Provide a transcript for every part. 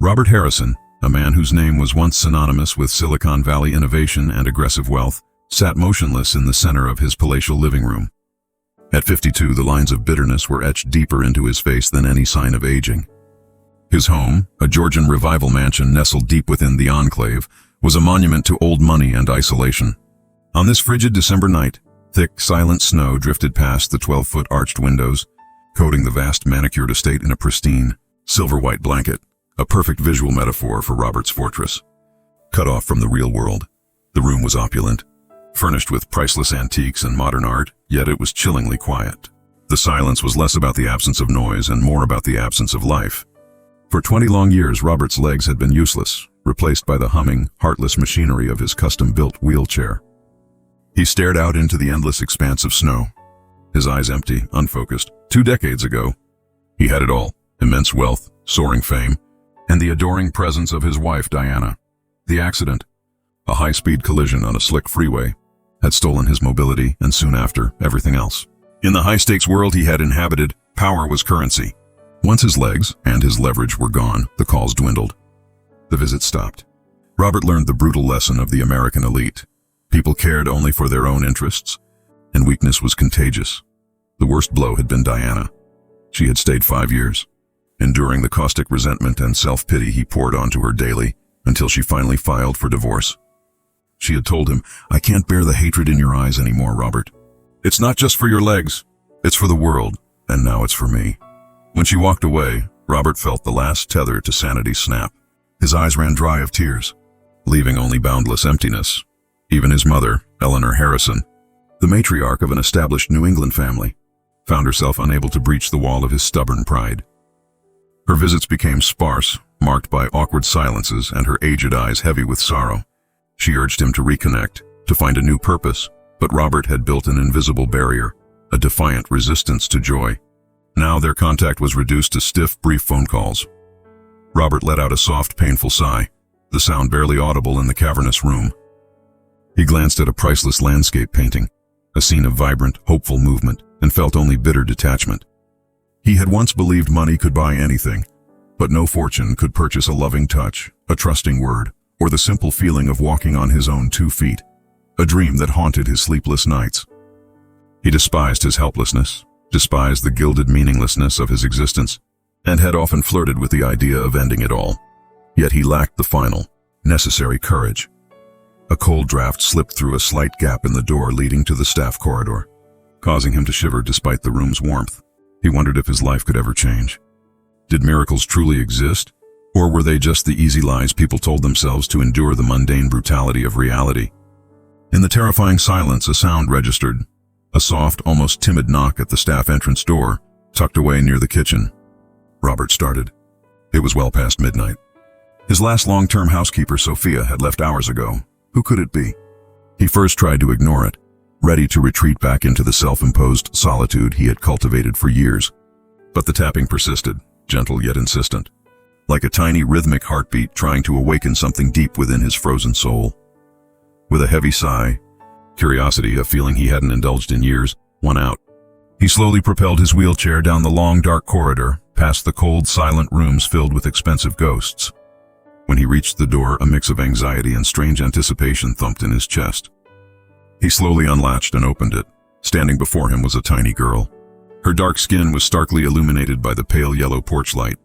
Robert Harrison, a man whose name was once synonymous with Silicon Valley innovation and aggressive wealth, sat motionless in the center of his palatial living room. At 52, the lines of bitterness were etched deeper into his face than any sign of aging. His home, a Georgian revival mansion nestled deep within the Enclave, was a monument to old money and isolation. On this frigid December night, thick, silent snow drifted past the 12-foot arched windows, coating the vast manicured estate in a pristine, silver-white blanket, a perfect visual metaphor for Robert's fortress. Cut off from the real world, the room was opulent, furnished with priceless antiques and modern art, yet it was chillingly quiet. The silence was less about the absence of noise and more about the absence of life. For 20 long years, Robert's legs had been useless, replaced by the humming, heartless machinery of his custom-built wheelchair. He stared out into the endless expanse of snow, his eyes empty, unfocused. 2 decades ago, he had it all: immense wealth, soaring fame, and the adoring presence of his wife, Diana. The accident, a high-speed collision on a slick freeway, had stolen his mobility and soon after, everything else. In the high-stakes world he had inhabited, power was currency. Once his legs and his leverage were gone, the calls dwindled. The visits stopped. Robert learned the brutal lesson of the American elite. People cared only for their own interests, and weakness was contagious. The worst blow had been Diana. She had stayed 5 years, enduring the caustic resentment and self-pity he poured onto her daily, until she finally filed for divorce. She had told him, "I can't bear the hatred in your eyes anymore, Robert. It's not just for your legs, it's for the world, and now it's for me." When she walked away, Robert felt the last tether to sanity snap. His eyes ran dry of tears, leaving only boundless emptiness. Even his mother, Eleanor Harrison, the matriarch of an established New England family, found herself unable to breach the wall of his stubborn pride. Her visits became sparse, marked by awkward silences and her aged eyes heavy with sorrow. She urged him to reconnect, to find a new purpose, but Robert had built an invisible barrier, a defiant resistance to joy. Now their contact was reduced to stiff, brief phone calls. Robert let out a soft, painful sigh, the sound barely audible in the cavernous room. He glanced at a priceless landscape painting, a scene of vibrant, hopeful movement, and felt only bitter detachment. He had once believed money could buy anything, but no fortune could purchase a loving touch, a trusting word, or the simple feeling of walking on his own 2 feet, a dream that haunted his sleepless nights. He despised his helplessness, despised the gilded meaninglessness of his existence, and had often flirted with the idea of ending it all. Yet he lacked the final, necessary courage. A cold draft slipped through a slight gap in the door leading to the staff corridor, causing him to shiver despite the room's warmth. He wondered if his life could ever change. Did miracles truly exist? Or were they just the easy lies people told themselves to endure the mundane brutality of reality? In the terrifying silence, a sound registered, a soft, almost timid knock at the staff entrance door, tucked away near the kitchen. Robert started. It was well past midnight. His last long-term housekeeper, Sophia, had left hours ago. Who could it be? He first tried to ignore it, ready to retreat back into the self-imposed solitude he had cultivated for years. But the tapping persisted, gentle yet insistent, like a tiny rhythmic heartbeat trying to awaken something deep within his frozen soul. With a heavy sigh, curiosity, a feeling he hadn't indulged in years, won out. He slowly propelled his wheelchair down the long, dark corridor, past the cold, silent rooms filled with expensive ghosts. When he reached the door, a mix of anxiety and strange anticipation thumped in his chest. He slowly unlatched and opened it. Standing before him was a tiny girl. Her dark skin was starkly illuminated by the pale yellow porch light.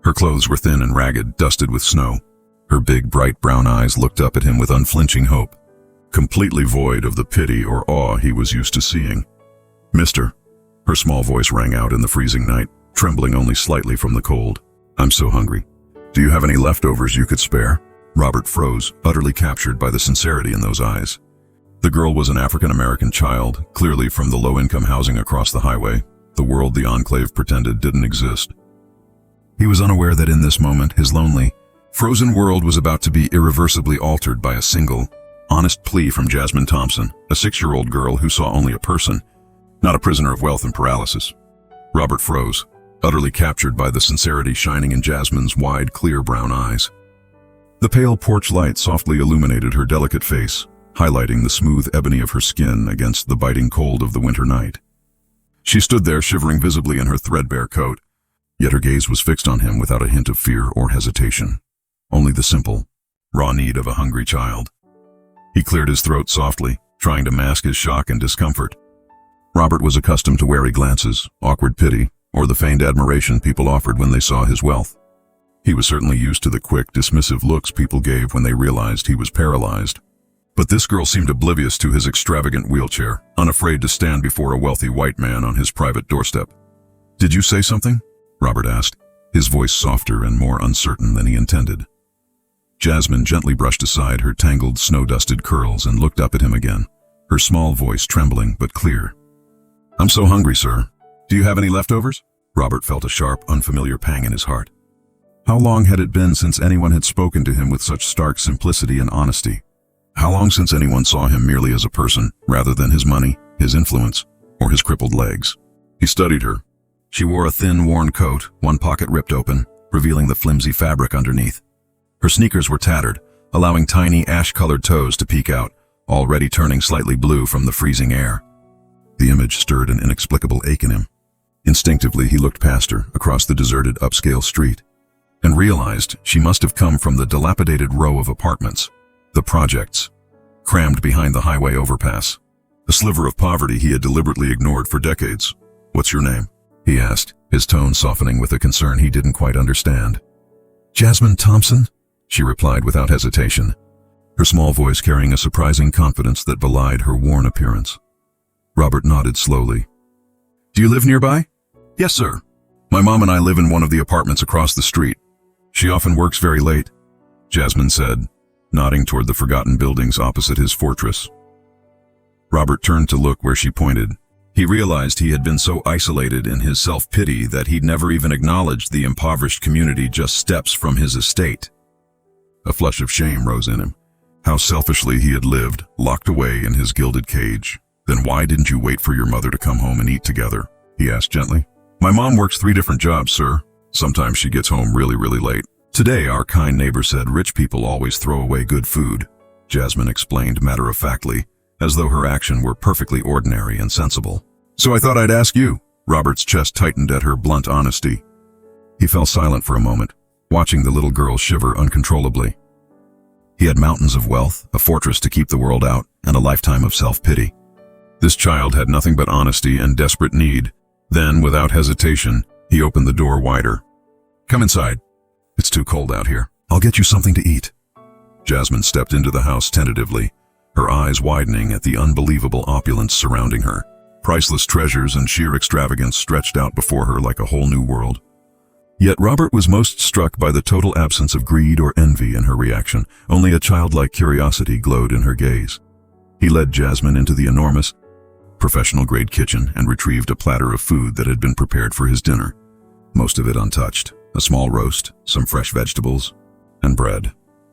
Her clothes were thin and ragged, dusted with snow. Her big, bright brown eyes looked up at him with unflinching hope, completely void of the pity or awe he was used to seeing. "Mister," her small voice rang out in the freezing night, trembling only slightly from the cold. "I'm so hungry. Do you have any leftovers you could spare?" Robert froze, utterly captured by the sincerity in those eyes. The girl was an African-American child, clearly from the low-income housing across the highway, the world the Enclave pretended didn't exist. He was unaware that in this moment, his lonely, frozen world was about to be irreversibly altered by a single, honest plea from Jasmine Thompson, a 6-year-old girl who saw only a person, not a prisoner of wealth and paralysis. Robert froze, utterly captured by the sincerity shining in Jasmine's wide, clear brown eyes. The pale porch light softly illuminated her delicate face, highlighting the smooth ebony of her skin against the biting cold of the winter night. She stood there, shivering visibly in her threadbare coat, Yet her gaze was fixed on him without a hint of fear or hesitation. Only the simple, raw need of a hungry child. He cleared his throat softly, trying to mask his shock and discomfort. Robert was accustomed to wary glances, awkward pity, or the feigned admiration people offered when they saw his wealth. He was certainly used to the quick, dismissive looks people gave when they realized he was paralyzed. But this girl seemed oblivious to his extravagant wheelchair, unafraid to stand before a wealthy white man on his private doorstep. "Did you say something?" Robert asked, his voice softer and more uncertain than he intended. Jasmine gently brushed aside her tangled, snow-dusted curls and looked up at him again, her small voice trembling but clear. "I'm so hungry, sir. Do you have any leftovers?" Robert felt a sharp, unfamiliar pang in his heart. How long had it been since anyone had spoken to him with such stark simplicity and honesty? How long since anyone saw him merely as a person, rather than his money, his influence, or his crippled legs? He studied her. She wore a thin, worn coat, one pocket ripped open, revealing the flimsy fabric underneath. Her sneakers were tattered, allowing tiny ash-colored toes to peek out, already turning slightly blue from the freezing air. The image stirred an inexplicable ache in him. Instinctively, he looked past her, across the deserted upscale street, and realized she must have come from the dilapidated row of apartments, the projects, crammed behind the highway overpass. A sliver of poverty he had deliberately ignored for decades. "What's your name?" he asked, his tone softening with a concern he didn't quite understand. "Jasmine Thompson," she replied without hesitation, her small voice carrying a surprising confidence that belied her worn appearance. Robert nodded slowly. "Do you live nearby?" "Yes, sir. My mom and I live in one of the apartments across the street. She often works very late," Jasmine said, nodding toward the forgotten buildings opposite his fortress. Robert turned to look where she pointed. He realized he had been so isolated in his self-pity that he'd never even acknowledged the impoverished community just steps from his estate. A flush of shame rose in him. How selfishly he had lived, locked away in his gilded cage. "Then why didn't you wait for your mother to come home and eat together?" he asked gently. "My mom works 3 different jobs, sir. Sometimes she gets home really late. Today, our kind neighbor said rich people always throw away good food," Jasmine explained matter-of-factly, as though her action were perfectly ordinary and sensible. "So I thought I'd ask you." Robert's chest tightened at her blunt honesty. He fell silent for a moment, watching the little girl shiver uncontrollably. He had mountains of wealth, a fortress to keep the world out, and a lifetime of self-pity. This child had nothing but honesty and desperate need. Then, without hesitation, he opened the door wider. "Come inside. It's too cold out here. I'll get you something to eat." Jasmine stepped into the house tentatively, her eyes widening at the unbelievable opulence surrounding her. Priceless treasures and sheer extravagance stretched out before her like a whole new world. Yet Robert was most struck by the total absence of greed or envy in her reaction. Only a childlike curiosity glowed in her gaze. He led Jasmine into the enormous, professional-grade kitchen and retrieved a platter of food that had been prepared for his dinner, most of it untouched. A small roast, some fresh vegetables, and bread.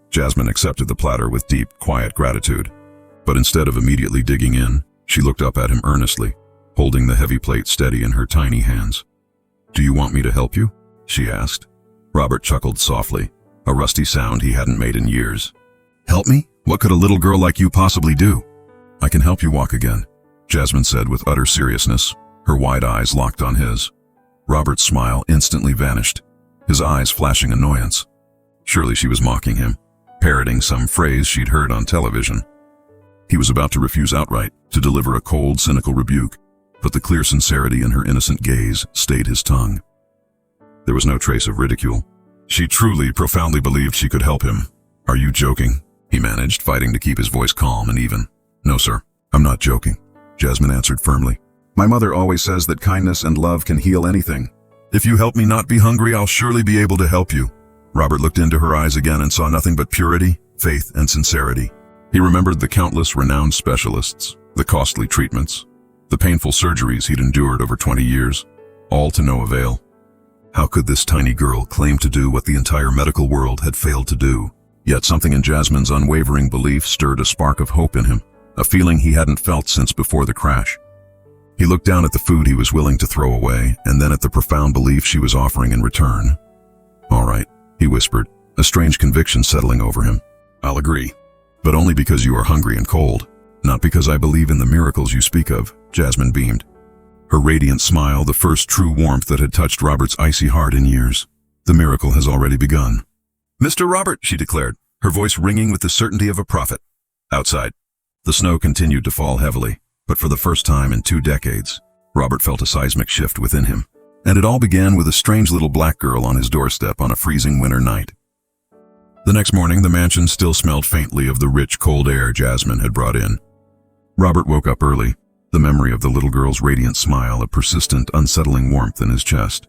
Jasmine accepted the platter with deep, quiet gratitude. But instead of immediately digging in, she looked up at him earnestly, holding the heavy plate steady in her tiny hands. "Do you want me to help you?" she asked. Robert chuckled softly, a rusty sound he hadn't made in years. "Help me? What could a little girl like you possibly do?" "I can help you walk again," Jasmine said with utter seriousness, her wide eyes locked on his. Robert's smile instantly vanished, his eyes flashing annoyance. Surely she was mocking him, parroting some phrase she'd heard on television. He was about to refuse outright, to deliver a cold, cynical rebuke, but the clear sincerity in her innocent gaze stayed his tongue. There was no trace of ridicule. She truly, profoundly believed she could help him. "Are you joking?" he managed, fighting to keep his voice calm and even. "No, sir, I'm not joking," Jasmine answered firmly. "My mother always says that kindness and love can heal anything. If you help me not be hungry, I'll surely be able to help you." Robert looked into her eyes again and saw nothing but purity, faith, and sincerity. He remembered the countless renowned specialists, the costly treatments, the painful surgeries he'd endured over 20 years, all to no avail. How could this tiny girl claim to do what the entire medical world had failed to do? Yet something in Jasmine's unwavering belief stirred a spark of hope in him, a feeling he hadn't felt since before the crash. He looked down at the food he was willing to throw away, and then at the profound belief she was offering in return. "All right," he whispered, a strange conviction settling over him. "I'll agree. But only because you are hungry and cold, not because I believe in the miracles you speak of," Jasmine beamed. Her radiant smile, the first true warmth that had touched Robert's icy heart in years. The miracle has already begun. "Mr. Robert," she declared, her voice ringing with the certainty of a prophet. Outside, the snow continued to fall heavily, but for the first time in 2 decades, Robert felt a seismic shift within him. And it all began with a strange little black girl on his doorstep on a freezing winter night. The next morning, the mansion still smelled faintly of the rich, cold air Jasmine had brought in. Robert woke up early, the memory of the little girl's radiant smile, a persistent, unsettling warmth in his chest.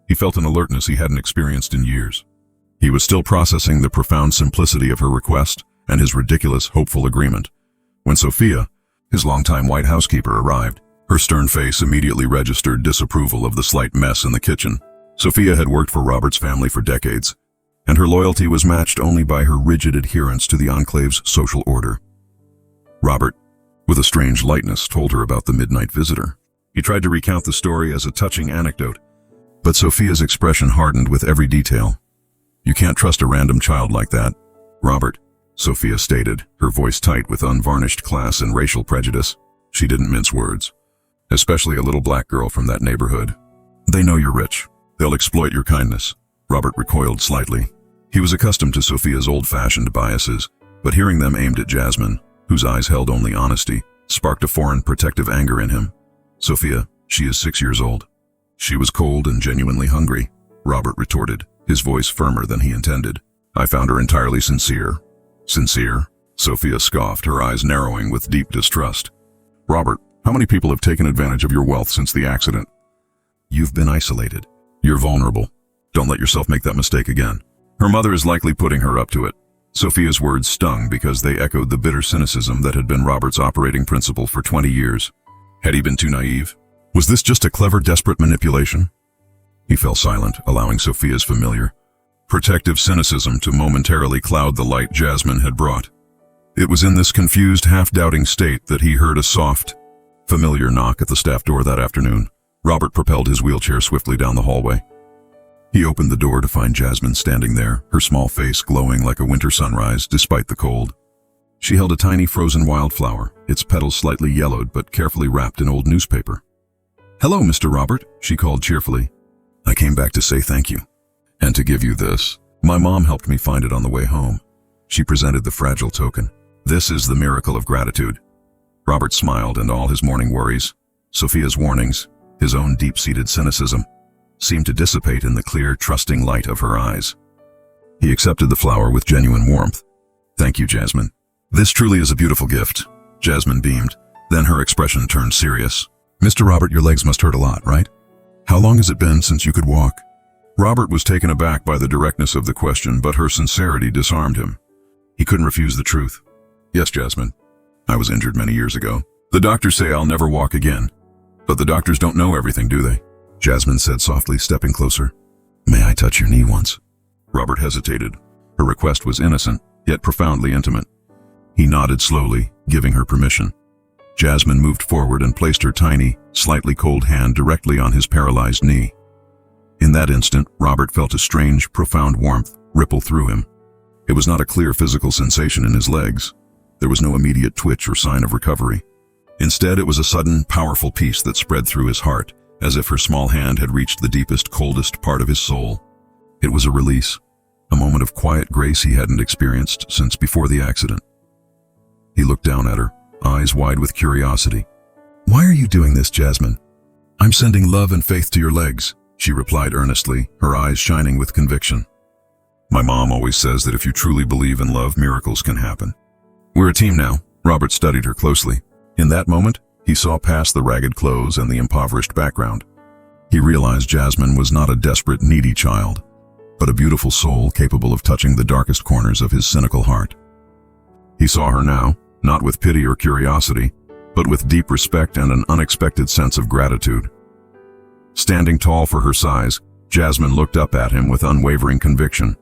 He felt an alertness he hadn't experienced in years. He was still processing the profound simplicity of her request and his ridiculous, hopeful agreement, when Sophia, his longtime white housekeeper, arrived. Her stern face immediately registered disapproval of the slight mess in the kitchen. Sophia had worked for Robert's family for decades, and her loyalty was matched only by her rigid adherence to the Enclave's social order. Robert, with a strange lightness, told her about the midnight visitor. He tried to recount the story as a touching anecdote, but Sophia's expression hardened with every detail. "You can't trust a random child like that, Robert," Sophia stated, her voice tight with unvarnished class and racial prejudice. She didn't mince words. "Especially a little black girl from that neighborhood. They know you're rich. They'll exploit your kindness." Robert recoiled slightly. He was accustomed to Sophia's old-fashioned biases, but hearing them aimed at Jasmine, whose eyes held only honesty, sparked a foreign protective anger in him. "Sophia, she is 6 years old." "She was cold and genuinely hungry," Robert retorted, his voice firmer than he intended. "I found her entirely sincere." "Sincere?" Sophia scoffed, her eyes narrowing with deep distrust. "Robert, how many people have taken advantage of your wealth since the accident?" "You've been isolated. You're vulnerable. Don't let yourself make that mistake again. Her mother is likely putting her up to it." Sophia's words stung because they echoed the bitter cynicism that had been Robert's operating principle for 20 years. Had he been too naive? Was this just a clever, desperate manipulation? He fell silent, allowing Sophia's familiar, protective cynicism to momentarily cloud the light Jasmine had brought. It was in this confused, half-doubting state that he heard a soft, familiar knock at the staff door that afternoon. Robert propelled his wheelchair swiftly down the hallway. He opened the door to find Jasmine standing there, her small face glowing like a winter sunrise despite the cold. She held a tiny frozen wildflower, its petals slightly yellowed but carefully wrapped in old newspaper. "Hello, Mr. Robert," she called cheerfully. "I came back to say thank you. And to give you this. My mom helped me find it on the way home." She presented the fragile token. "This is the miracle of gratitude." Robert smiled, and all his morning worries, Sophia's warnings, his own deep-seated cynicism, seemed to dissipate in the clear, trusting light of her eyes. He accepted the flower with genuine warmth. "Thank you, Jasmine. This truly is a beautiful gift." Jasmine beamed. Then her expression turned serious. "Mr. Robert, your legs must hurt a lot, right? How long has it been since you could walk?" Robert was taken aback by the directness of the question, but her sincerity disarmed him. He couldn't refuse the truth. "Yes, Jasmine. I was injured many years ago. The doctors say I'll never walk again. But the doctors don't know everything, do they?" Jasmine said softly, stepping closer. "May I touch your knee once?" Robert hesitated. Her request was innocent, yet profoundly intimate. He nodded slowly, giving her permission. Jasmine moved forward and placed her tiny, slightly cold hand directly on his paralyzed knee. In that instant, Robert felt a strange, profound warmth ripple through him. It was not a clear physical sensation in his legs. There was no immediate twitch or sign of recovery. Instead, it was a sudden, powerful peace that spread through his heart, as if her small hand had reached the deepest, coldest part of his soul. It was a release, a moment of quiet grace he hadn't experienced since before the accident. He looked down at her, eyes wide with curiosity. "Why are you doing this, Jasmine?" "I'm sending love and faith to your legs," she replied earnestly, her eyes shining with conviction. "My mom always says that if you truly believe in love, miracles can happen." "We're a team now." Robert studied her closely. In that moment, he saw past the ragged clothes and the impoverished background. He realized Jasmine was not a desperate, needy child, but a beautiful soul capable of touching the darkest corners of his cynical heart. He saw her now, not with pity or curiosity, but with deep respect and an unexpected sense of gratitude. Standing tall for her size, Jasmine looked up at him with unwavering conviction.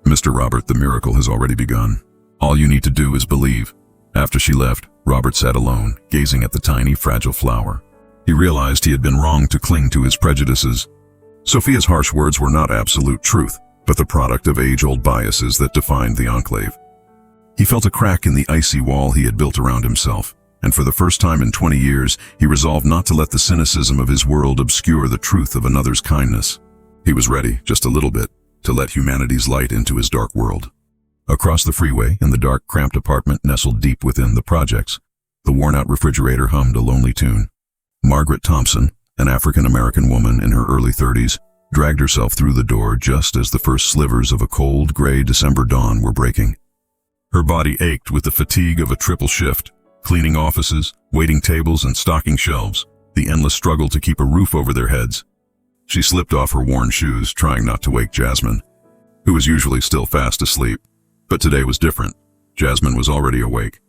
"Mr. Robert, the miracle has already begun. All you need to do is believe." After she left, Robert sat alone, gazing at the tiny, fragile flower. He realized he had been wrong to cling to his prejudices. Sophia's harsh words were not absolute truth, but the product of age-old biases that defined the Enclave. He felt a crack in the icy wall he had built around himself, and for the first time in 20 years, he resolved not to let the cynicism of his world obscure the truth of another's kindness. He was ready, just a little bit, to let humanity's light into his dark world. Across the freeway, in the dark, cramped apartment nestled deep within the projects, the worn-out refrigerator hummed a lonely tune. Margaret Thompson, an African-American woman in her early 30s, dragged herself through the door just as the first slivers of a cold, gray December dawn were breaking. Her body ached with the fatigue of a triple shift, cleaning offices, waiting tables, and stocking shelves, the endless struggle to keep a roof over their heads. She slipped off her worn shoes, trying not to wake Jasmine, who was usually still fast asleep. But today was different. Jasmine was already awake,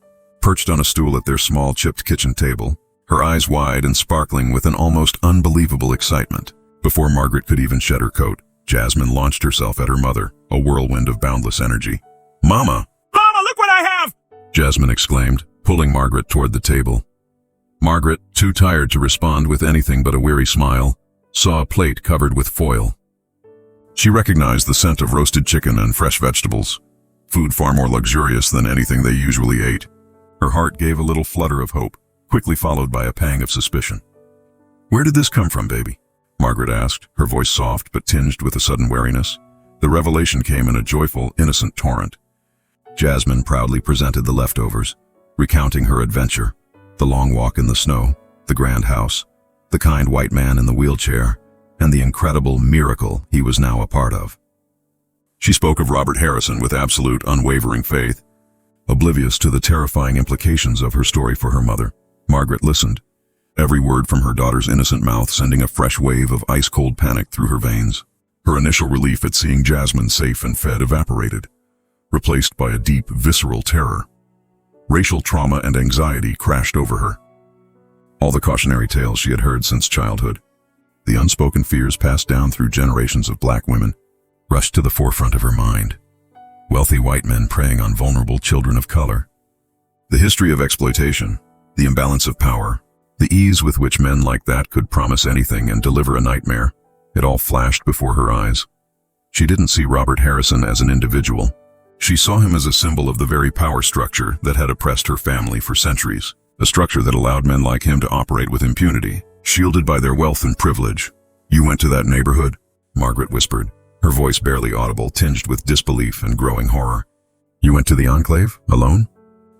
perched on a stool at their small chipped kitchen table, her eyes wide and sparkling with an almost unbelievable excitement. Before Margaret could even shed her coat, Jasmine launched herself at her mother, a whirlwind of boundless energy. "Mama! Mama, look what I have!" Jasmine exclaimed, pulling Margaret toward the table. Margaret, too tired to respond with anything but a weary smile, saw a plate covered with foil. She recognized the scent of roasted chicken and fresh vegetables, food far more luxurious than anything they usually ate. Her heart gave a little flutter of hope, quickly followed by a pang of suspicion. "Where did this come from, baby?" Margaret asked, her voice soft but tinged with a sudden wariness. The revelation came in a joyful, innocent torrent. Jasmine proudly presented the leftovers, recounting her adventure, the long walk in the snow, the grand house, the kind white man in the wheelchair, and the incredible miracle he was now a part of. She spoke of Robert Harrison with absolute, unwavering faith, oblivious to the terrifying implications of her story for her mother. Margaret listened, every word from her daughter's innocent mouth sending a fresh wave of ice-cold panic through her veins. Her initial relief at seeing Jasmine safe and fed evaporated, replaced by a deep, visceral terror. Racial trauma and anxiety crashed over her. All the cautionary tales she had heard since childhood, the unspoken fears passed down through generations of black women, rushed to the forefront of her mind. Wealthy white men preying on vulnerable children of color. The history of exploitation, the imbalance of power, the ease with which men like that could promise anything and deliver a nightmare, it all flashed before her eyes. She didn't see Robert Harrison as an individual. She saw him as a symbol of the very power structure that had oppressed her family for centuries, a structure that allowed men like him to operate with impunity, shielded by their wealth and privilege. "You went to that neighborhood?" Margaret whispered, her voice barely audible, tinged with disbelief and growing horror. "You went to the Enclave, alone?"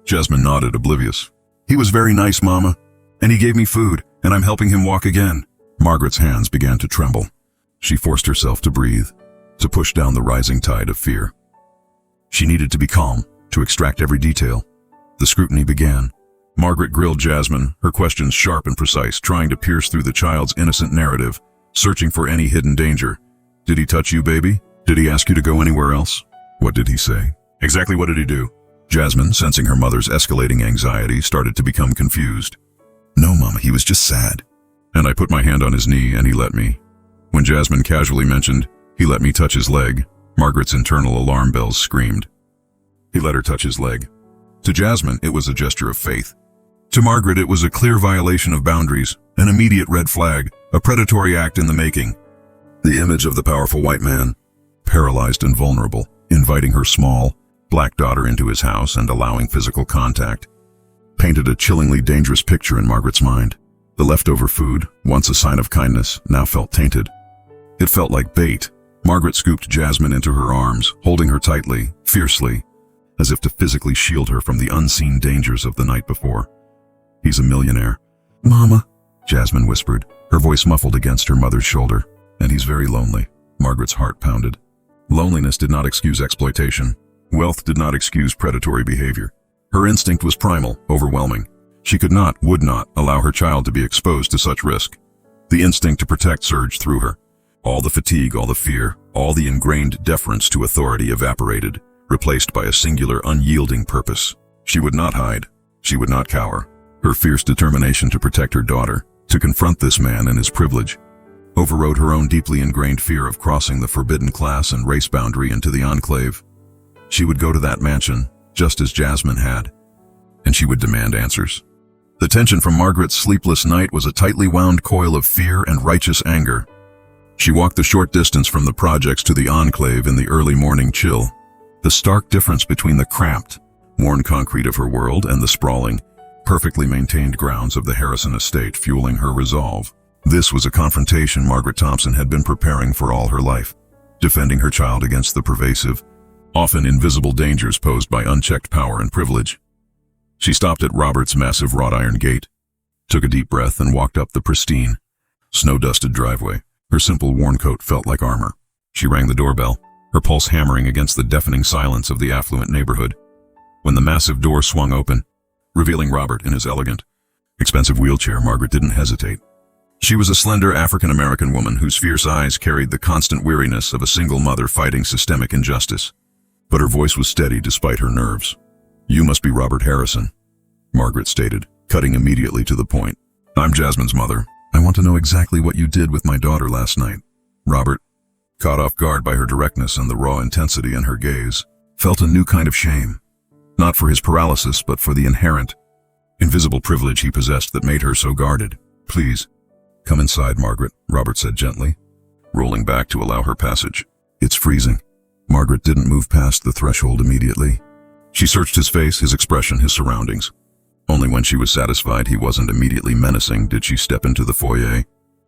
Jasmine nodded, oblivious. "He was very nice, Mama, and he gave me food, and I'm helping him walk again." Margaret's hands began to tremble. She forced herself to breathe, to push down the rising tide of fear. She needed to be calm, to extract every detail. The scrutiny began. Margaret grilled Jasmine, her questions sharp and precise, trying to pierce through the child's innocent narrative, searching for any hidden danger. "Did he touch you, baby? Did he ask you to go anywhere else? What did he say? Exactly what did he do?" Jasmine, sensing her mother's escalating anxiety, started to become confused. "No, Mama, he was just sad. And I put my hand on his knee and he let me." When Jasmine casually mentioned, "He let me touch his leg," Margaret's internal alarm bells screamed. He let her touch his leg. To Jasmine, it was a gesture of faith. To Margaret, it was a clear violation of boundaries, an immediate red flag, a predatory act in the making. The image of the powerful white man, paralyzed and vulnerable, inviting her small, black daughter into his house and allowing physical contact, painted a chillingly dangerous picture in Margaret's mind. The leftover food, once a sign of kindness, now felt tainted. It felt like bait. Margaret scooped Jasmine into her arms, holding her tightly, fiercely, as if to physically shield her from the unseen dangers of the night before. "He's a millionaire." "Mama," Jasmine whispered, her voice muffled against her mother's shoulder. "And he's very lonely." Margaret's heart pounded. Loneliness did not excuse exploitation. Wealth did not excuse predatory behavior. Her instinct was primal, overwhelming. She could not, would not, allow her child to be exposed to such risk. The instinct to protect surged through her. All the fatigue, all the fear, all the ingrained deference to authority evaporated, replaced by a singular, unyielding purpose. She would not hide. She would not cower. Her fierce determination to protect her daughter, to confront this man and his privilege, overrode her own deeply ingrained fear of crossing the forbidden class and race boundary into the Enclave. She would go to that mansion, just as Jasmine had, and she would demand answers. The tension from Margaret's sleepless night was a tightly wound coil of fear and righteous anger. She walked the short distance from the projects to the Enclave in the early morning chill. The stark difference between the cramped, worn concrete of her world and the sprawling, perfectly maintained grounds of the Harrison estate fueling her resolve. This was a confrontation Margaret Thompson had been preparing for all her life, defending her child against the pervasive, often invisible dangers posed by unchecked power and privilege. She stopped at Robert's massive wrought iron gate, took a deep breath, and walked up the pristine, snow-dusted driveway. Her simple worn coat felt like armor. She rang the doorbell, her pulse hammering against the deafening silence of the affluent neighborhood. When the massive door swung open, revealing Robert in his elegant, expensive wheelchair, Margaret didn't hesitate. She was a slender African-American woman whose fierce eyes carried the constant weariness of a single mother fighting systemic injustice. But her voice was steady despite her nerves. "You must be Robert Harrison," Margaret stated, cutting immediately to the point. "I'm Jasmine's mother. I want to know exactly what you did with my daughter last night." Robert, caught off guard by her directness and the raw intensity in her gaze, felt a new kind of shame. Not for his paralysis, but for the inherent, invisible privilege he possessed that made her so guarded. "Please, come inside, Margaret," Robert said gently, rolling back to allow her passage. "It's freezing." Margaret didn't move past the threshold immediately. She searched his face, his expression, his surroundings. Only when she was satisfied he wasn't immediately menacing did she step into the foyer,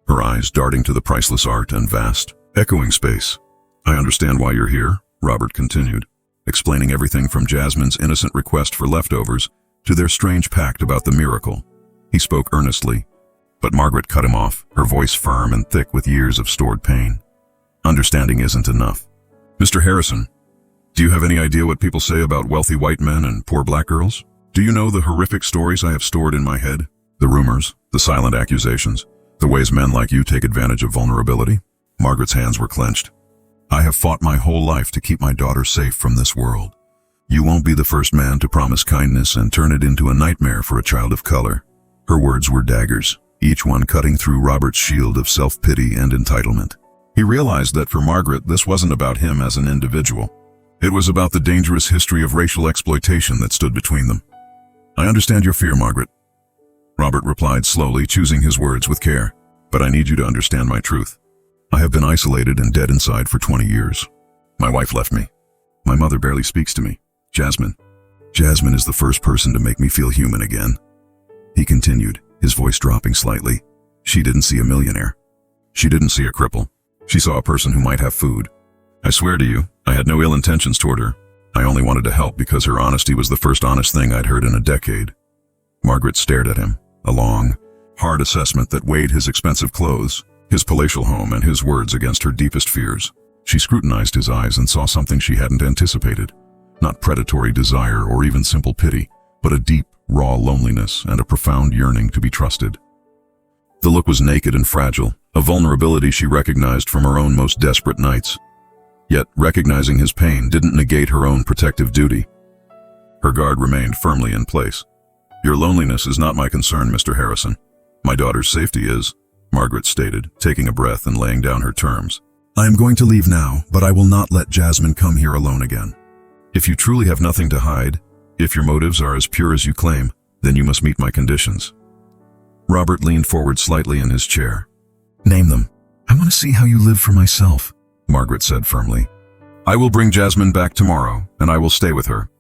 her eyes darting to the priceless art and vast, echoing space. "I understand why you're here," Robert continued, explaining everything from Jasmine's innocent request for leftovers to their strange pact about the miracle. He spoke earnestly, but Margaret cut him off, her voice firm and thick with years of stored pain. "Understanding isn't enough. Mr. Harrison, do you have any idea what people say about wealthy white men and poor black girls? Do you know the horrific stories I have stored in my head? The rumors, the silent accusations, the ways men like you take advantage of vulnerability?" Margaret's hands were clenched. "I have fought my whole life to keep my daughter safe from this world. You won't be the first man to promise kindness and turn it into a nightmare for a child of color." Her words were daggers, each one cutting through Robert's shield of self-pity and entitlement. He realized that for Margaret, this wasn't about him as an individual. It was about the dangerous history of racial exploitation that stood between them. "I understand your fear, Margaret," Robert replied slowly, choosing his words with care. "But I need you to understand my truth. I have been isolated and dead inside for 20 years. My wife left me. My mother barely speaks to me. Jasmine is the first person to make me feel human again." He continued, his voice dropping slightly. "She didn't see a millionaire. She didn't see a cripple. She saw a person who might have food. I swear to you, I had no ill intentions toward her. I only wanted to help because her honesty was the first honest thing I'd heard in a decade." Margaret stared at him, a long, hard assessment that weighed his expensive clothes, his palatial home, and his words against her deepest fears. She scrutinized his eyes and saw something she hadn't anticipated. Not predatory desire or even simple pity, but a deep, raw loneliness and a profound yearning to be trusted. The look was naked and fragile, a vulnerability she recognized from her own most desperate nights. Yet, recognizing his pain didn't negate her own protective duty. Her guard remained firmly in place. "Your loneliness is not my concern, Mr. Harrison. My daughter's safety is," Margaret stated, taking a breath and laying down her terms. "I am going to leave now, but I will not let Jasmine come here alone again. If you truly have nothing to hide, if your motives are as pure as you claim, then you must meet my conditions." Robert leaned forward slightly in his chair. "Name them. I want to see how you live for myself," Margaret said firmly. "I will bring Jasmine back tomorrow, and I will stay with her.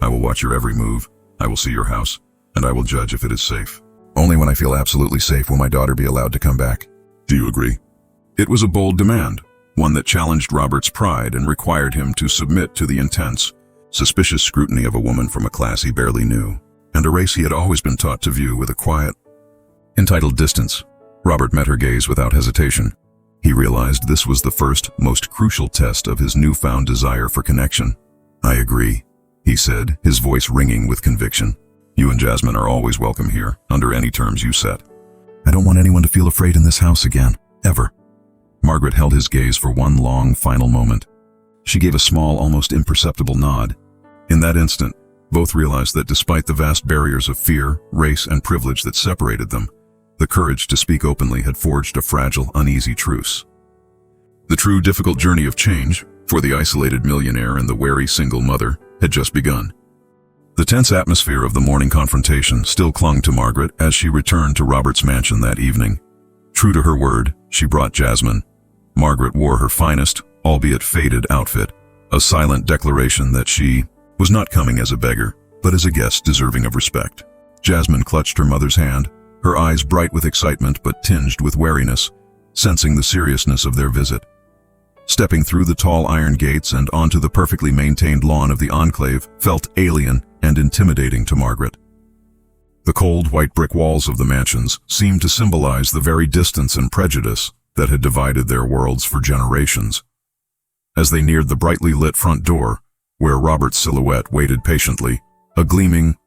I will watch your every move. I will see your house, and I will judge if it is safe. Only when I feel absolutely safe will my daughter be allowed to come back. Do you agree?" It was a bold demand, one that challenged Robert's pride and required him to submit to the intense, suspicious scrutiny of a woman from a class he barely knew, and a race he had always been taught to view with a quiet, entitled distance. Robert met her gaze without hesitation. He realized this was the first, most crucial test of his newfound desire for connection. "I agree," he said, his voice ringing with conviction. "You and Jasmine are always welcome here, under any terms you set. I don't want anyone to feel afraid in this house again, ever." Margaret held his gaze for one long, final moment. She gave a small, almost imperceptible nod. In that instant, both realized that despite the vast barriers of fear, race, and privilege that separated them, the courage to speak openly had forged a fragile, uneasy truce. The true difficult journey of change, for the isolated millionaire and the wary single mother, had just begun. The tense atmosphere of the morning confrontation still clung to Margaret as she returned to Robert's mansion that evening. True to her word, she brought Jasmine. Margaret wore her finest, albeit faded outfit, a silent declaration that she was not coming as a beggar, but as a guest deserving of respect. Jasmine clutched her mother's hand, her eyes bright with excitement but tinged with wariness, sensing the seriousness of their visit. Stepping through the tall iron gates and onto the perfectly maintained lawn of the Enclave felt alien and intimidating to Margaret. The cold, white brick walls of the mansions seemed to symbolize the very distance and prejudice that had divided their worlds for generations. As they neared the brightly lit front door, where Robert's silhouette waited patiently, a gleaming,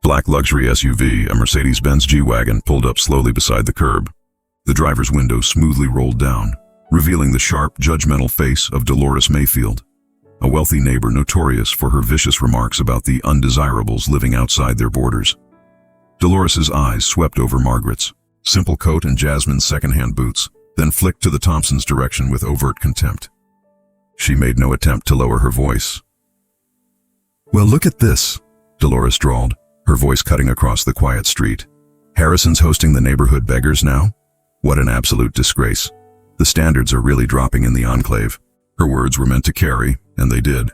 black luxury SUV, a Mercedes-Benz G-Wagon, pulled up slowly beside the curb. The driver's window smoothly rolled down, revealing the sharp, judgmental face of Dolores Mayfield, a wealthy neighbor notorious for her vicious remarks about the undesirables living outside their borders. Dolores's eyes swept over Margaret's simple coat and Jasmine's second-hand boots, then flicked to the Thompsons' direction with overt contempt. She made no attempt to lower her voice. "Well, look at this," Dolores drawled, her voice cutting across the quiet street. "Harrison's hosting the neighborhood beggars now? What an absolute disgrace. The standards are really dropping in the Enclave." Her words were meant to carry, and they did.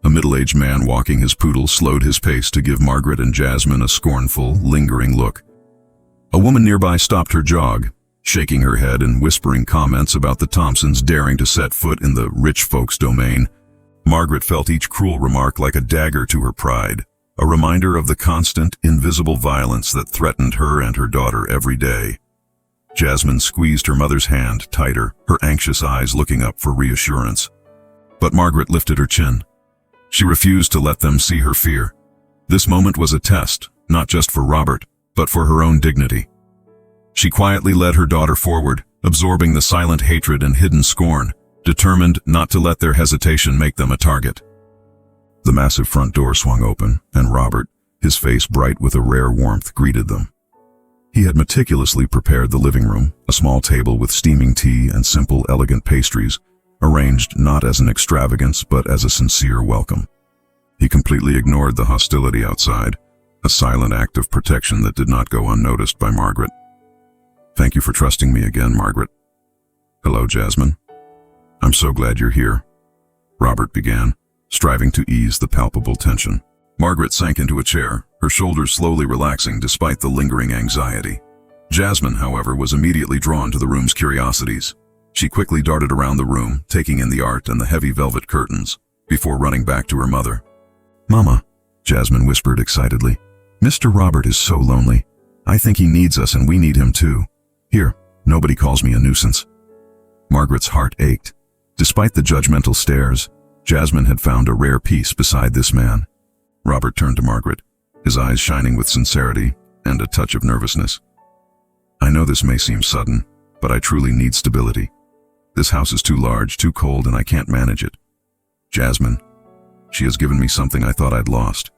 A middle-aged man walking his poodle slowed his pace to give Margaret and Jasmine a scornful, lingering look. A woman nearby stopped her jog, shaking her head and whispering comments about the Thompsons daring to set foot in the rich folks' domain. Margaret felt each cruel remark like a dagger to her pride, a reminder of the constant, invisible violence that threatened her and her daughter every day. Jasmine squeezed her mother's hand tighter, her anxious eyes looking up for reassurance. But Margaret lifted her chin. She refused to let them see her fear. This moment was a test, not just for Robert, but for her own dignity. She quietly led her daughter forward, absorbing the silent hatred and hidden scorn, determined not to let their hesitation make them a target. The massive front door swung open, and Robert, his face bright with a rare warmth, greeted them. He had meticulously prepared the living room, a small table with steaming tea and simple, elegant pastries, arranged not as an extravagance but as a sincere welcome. He completely ignored the hostility outside, a silent act of protection that did not go unnoticed by Margaret. "Thank you for trusting me again, Margaret." "Hello, Jasmine. I'm so glad you're here," Robert began, striving to ease the palpable tension. Margaret sank into a chair, her shoulders slowly relaxing despite the lingering anxiety. Jasmine, however, was immediately drawn to the room's curiosities. She quickly darted around the room, taking in the art and the heavy velvet curtains, before running back to her mother. "Mama," Jasmine whispered excitedly, "Mr. Robert is so lonely. I think he needs us and we need him too. Here, nobody calls me a nuisance." Margaret's heart ached. Despite the judgmental stares, Jasmine had found a rare peace beside this man. Robert turned to Margaret, his eyes shining with sincerity and a touch of nervousness. "I know this may seem sudden, but I truly need stability. This house is too large, too cold, and I can't manage it. Jasmine, she has given me something I thought I'd lost,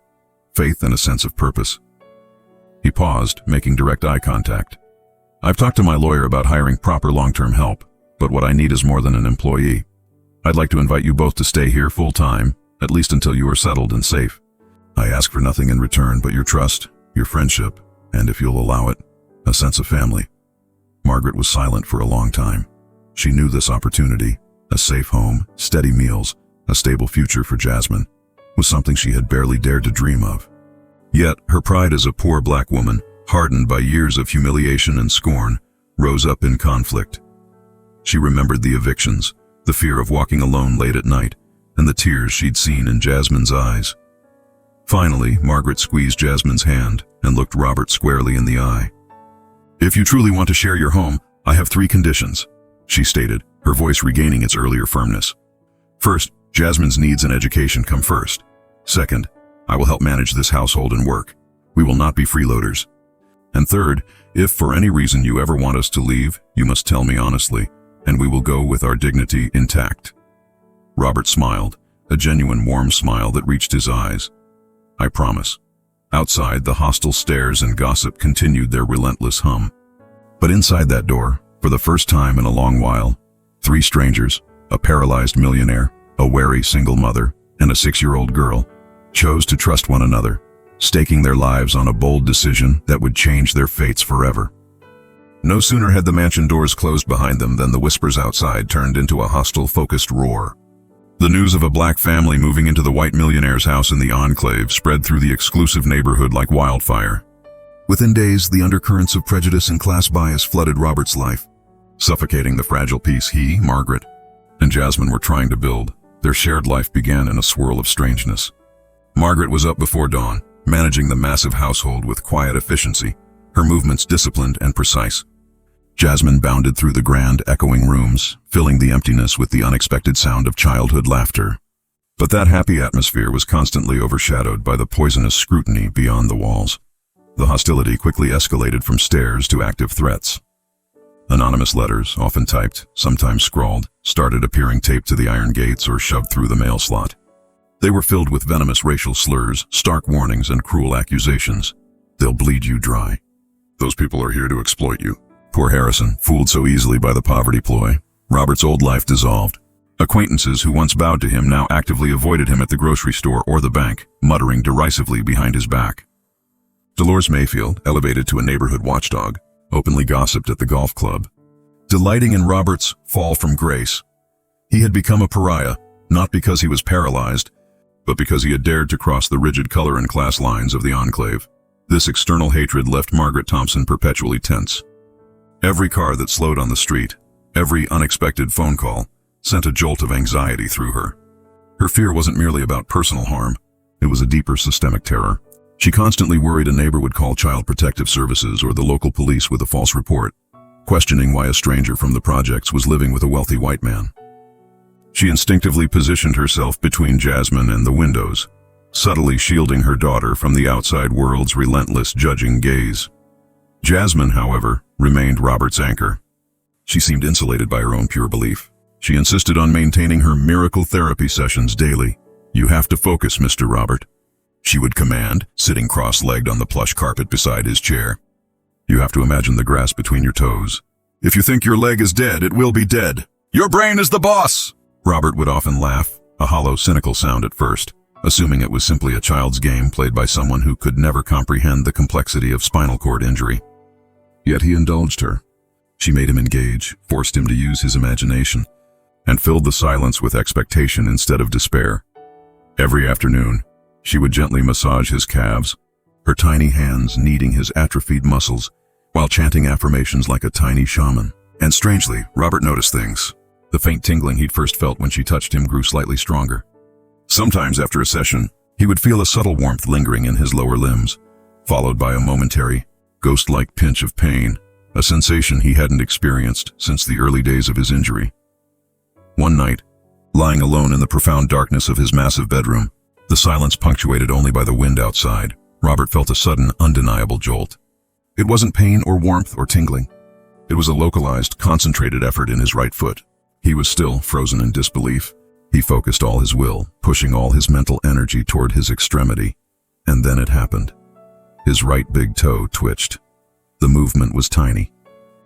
faith and a sense of purpose." He paused, making direct eye contact. "I've talked to my lawyer about hiring proper long-term help, but what I need is more than an employee. I'd like to invite you both to stay here full-time, at least until you are settled and safe. I ask for nothing in return but your trust, your friendship, and if you'll allow it, a sense of family." Margaret was silent for a long time. She knew this opportunity, a safe home, steady meals, a stable future for Jasmine, was something she had barely dared to dream of. Yet, her pride as a poor black woman, hardened by years of humiliation and scorn, rose up in conflict. She remembered the evictions, the fear of walking alone late at night, and the tears she'd seen in Jasmine's eyes. Finally, Margaret squeezed Jasmine's hand and looked Robert squarely in the eye. "If you truly want to share your home, I have 3 conditions," she stated, her voice regaining its earlier firmness. "First, Jasmine's needs and education come first. Second, I will help manage this household and work. We will not be freeloaders. And third, if for any reason you ever want us to leave, you must tell me honestly, and we will go with our dignity intact." Robert smiled, a genuine warm smile that reached his eyes. "I promise." Outside, the hostile stares and gossip continued their relentless hum. But inside that door, for the first time in a long while, 3 strangers, a paralyzed millionaire, a wary single mother, and a 6-year-old girl, chose to trust one another, staking their lives on a bold decision that would change their fates forever. No sooner had the mansion doors closed behind them than the whispers outside turned into a hostile, focused roar. The news of a black family moving into the white millionaire's house in the Enclave spread through the exclusive neighborhood like wildfire. Within days, the undercurrents of prejudice and class bias flooded Robert's life, suffocating the fragile peace he, Margaret, and Jasmine were trying to build. Their shared life began in a swirl of strangeness. Margaret was up before dawn, managing the massive household with quiet efficiency, her movements disciplined and precise. Jasmine bounded through the grand, echoing rooms, filling the emptiness with the unexpected sound of childhood laughter. But that happy atmosphere was constantly overshadowed by the poisonous scrutiny beyond the walls. The hostility quickly escalated from stares to active threats. Anonymous letters, often typed, sometimes scrawled, started appearing taped to the iron gates or shoved through the mail slot. They were filled with venomous racial slurs, stark warnings, and cruel accusations. "They'll bleed you dry. Those people are here to exploit you." Poor Harrison, fooled so easily by the poverty ploy. Robert's old life dissolved. Acquaintances who once bowed to him now actively avoided him at the grocery store or the bank, muttering derisively behind his back. Dolores Mayfield, elevated to a neighborhood watchdog, openly gossiped at the golf club, delighting in Robert's fall from grace. He had become a pariah, not because he was paralyzed, but because he had dared to cross the rigid color and class lines of the Enclave. This external hatred left Margaret Thompson perpetually tense. Every car that slowed on the street, every unexpected phone call, sent a jolt of anxiety through her. Her fear wasn't merely about personal harm, it was a deeper systemic terror. She constantly worried a neighbor would call Child Protective Services or the local police with a false report, questioning why a stranger from the projects was living with a wealthy white man. She instinctively positioned herself between Jasmine and the windows, subtly shielding her daughter from the outside world's relentless judging gaze. Jasmine, however, remained Robert's anchor. She seemed insulated by her own pure belief. She insisted on maintaining her miracle therapy sessions daily. "You have to focus, Mr. Robert," she would command, sitting cross-legged on the plush carpet beside his chair. "You have to imagine the grass between your toes. If you think your leg is dead, it will be dead. Your brain is the boss!" Robert would often laugh, a hollow, cynical sound at first, assuming it was simply a child's game played by someone who could never comprehend the complexity of spinal cord injury. Yet he indulged her. She made him engage, forced him to use his imagination, and filled the silence with expectation instead of despair. Every afternoon, she would gently massage his calves, her tiny hands kneading his atrophied muscles, while chanting affirmations like a tiny shaman. And strangely, Robert noticed things. The faint tingling he'd first felt when she touched him grew slightly stronger. Sometimes after a session, he would feel a subtle warmth lingering in his lower limbs, followed by a momentary, ghost-like pinch of pain, a sensation he hadn't experienced since the early days of his injury. One night, lying alone in the profound darkness of his massive bedroom, the silence punctuated only by the wind outside, Robert felt a sudden, undeniable jolt. It wasn't pain or warmth or tingling. It was a localized, concentrated effort in his right foot. He was still frozen in disbelief. He focused all his will, pushing all his mental energy toward his extremity. And then it happened. His right big toe twitched. The movement was tiny,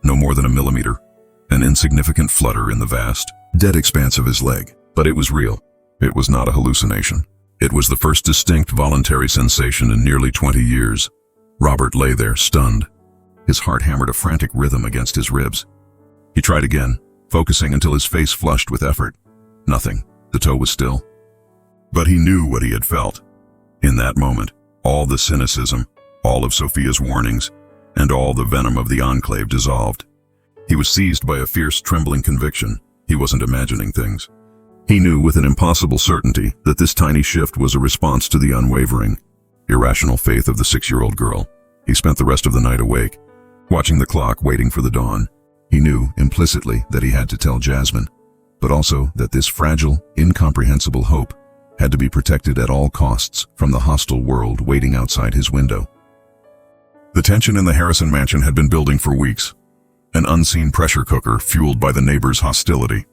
no more than a millimeter, an insignificant flutter in the vast, dead expanse of his leg. But it was real. It was not a hallucination. It was the first distinct voluntary sensation in nearly 20 years. Robert lay there, stunned. His heart hammered a frantic rhythm against his ribs. He tried again, focusing until his face flushed with effort. Nothing. The toe was still. But he knew what he had felt. In that moment, all the cynicism, all of Sophia's warnings, and all the venom of the Enclave dissolved. He was seized by a fierce, trembling conviction. He wasn't imagining things. He knew with an impossible certainty that this tiny shift was a response to the unwavering, irrational faith of the 6-year-old girl. He spent the rest of the night awake, watching the clock, waiting for the dawn. He knew, implicitly, that he had to tell Jasmine, but also that this fragile, incomprehensible hope had to be protected at all costs from the hostile world waiting outside his window. The tension in the Harrison mansion had been building for weeks, an unseen pressure cooker fueled by the neighbors' hostility.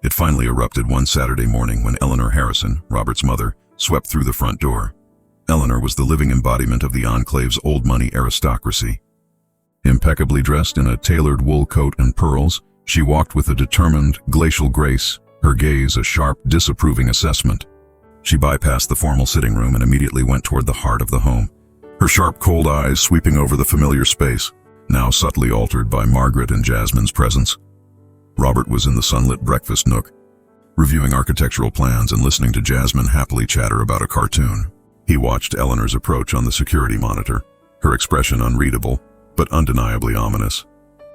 It finally erupted one Saturday morning when Eleanor Harrison, Robert's mother, swept through the front door. Eleanor was the living embodiment of the Enclave's old-money aristocracy. Impeccably dressed in a tailored wool coat and pearls, she walked with a determined, glacial grace, her gaze a sharp, disapproving assessment. She bypassed the formal sitting room and immediately went toward the heart of the home, her sharp, cold eyes sweeping over the familiar space, now subtly altered by Margaret and Jasmine's presence. Robert was in the sunlit breakfast nook, reviewing architectural plans and listening to Jasmine happily chatter about a cartoon. He watched Eleanor's approach on the security monitor, her expression unreadable, but undeniably ominous.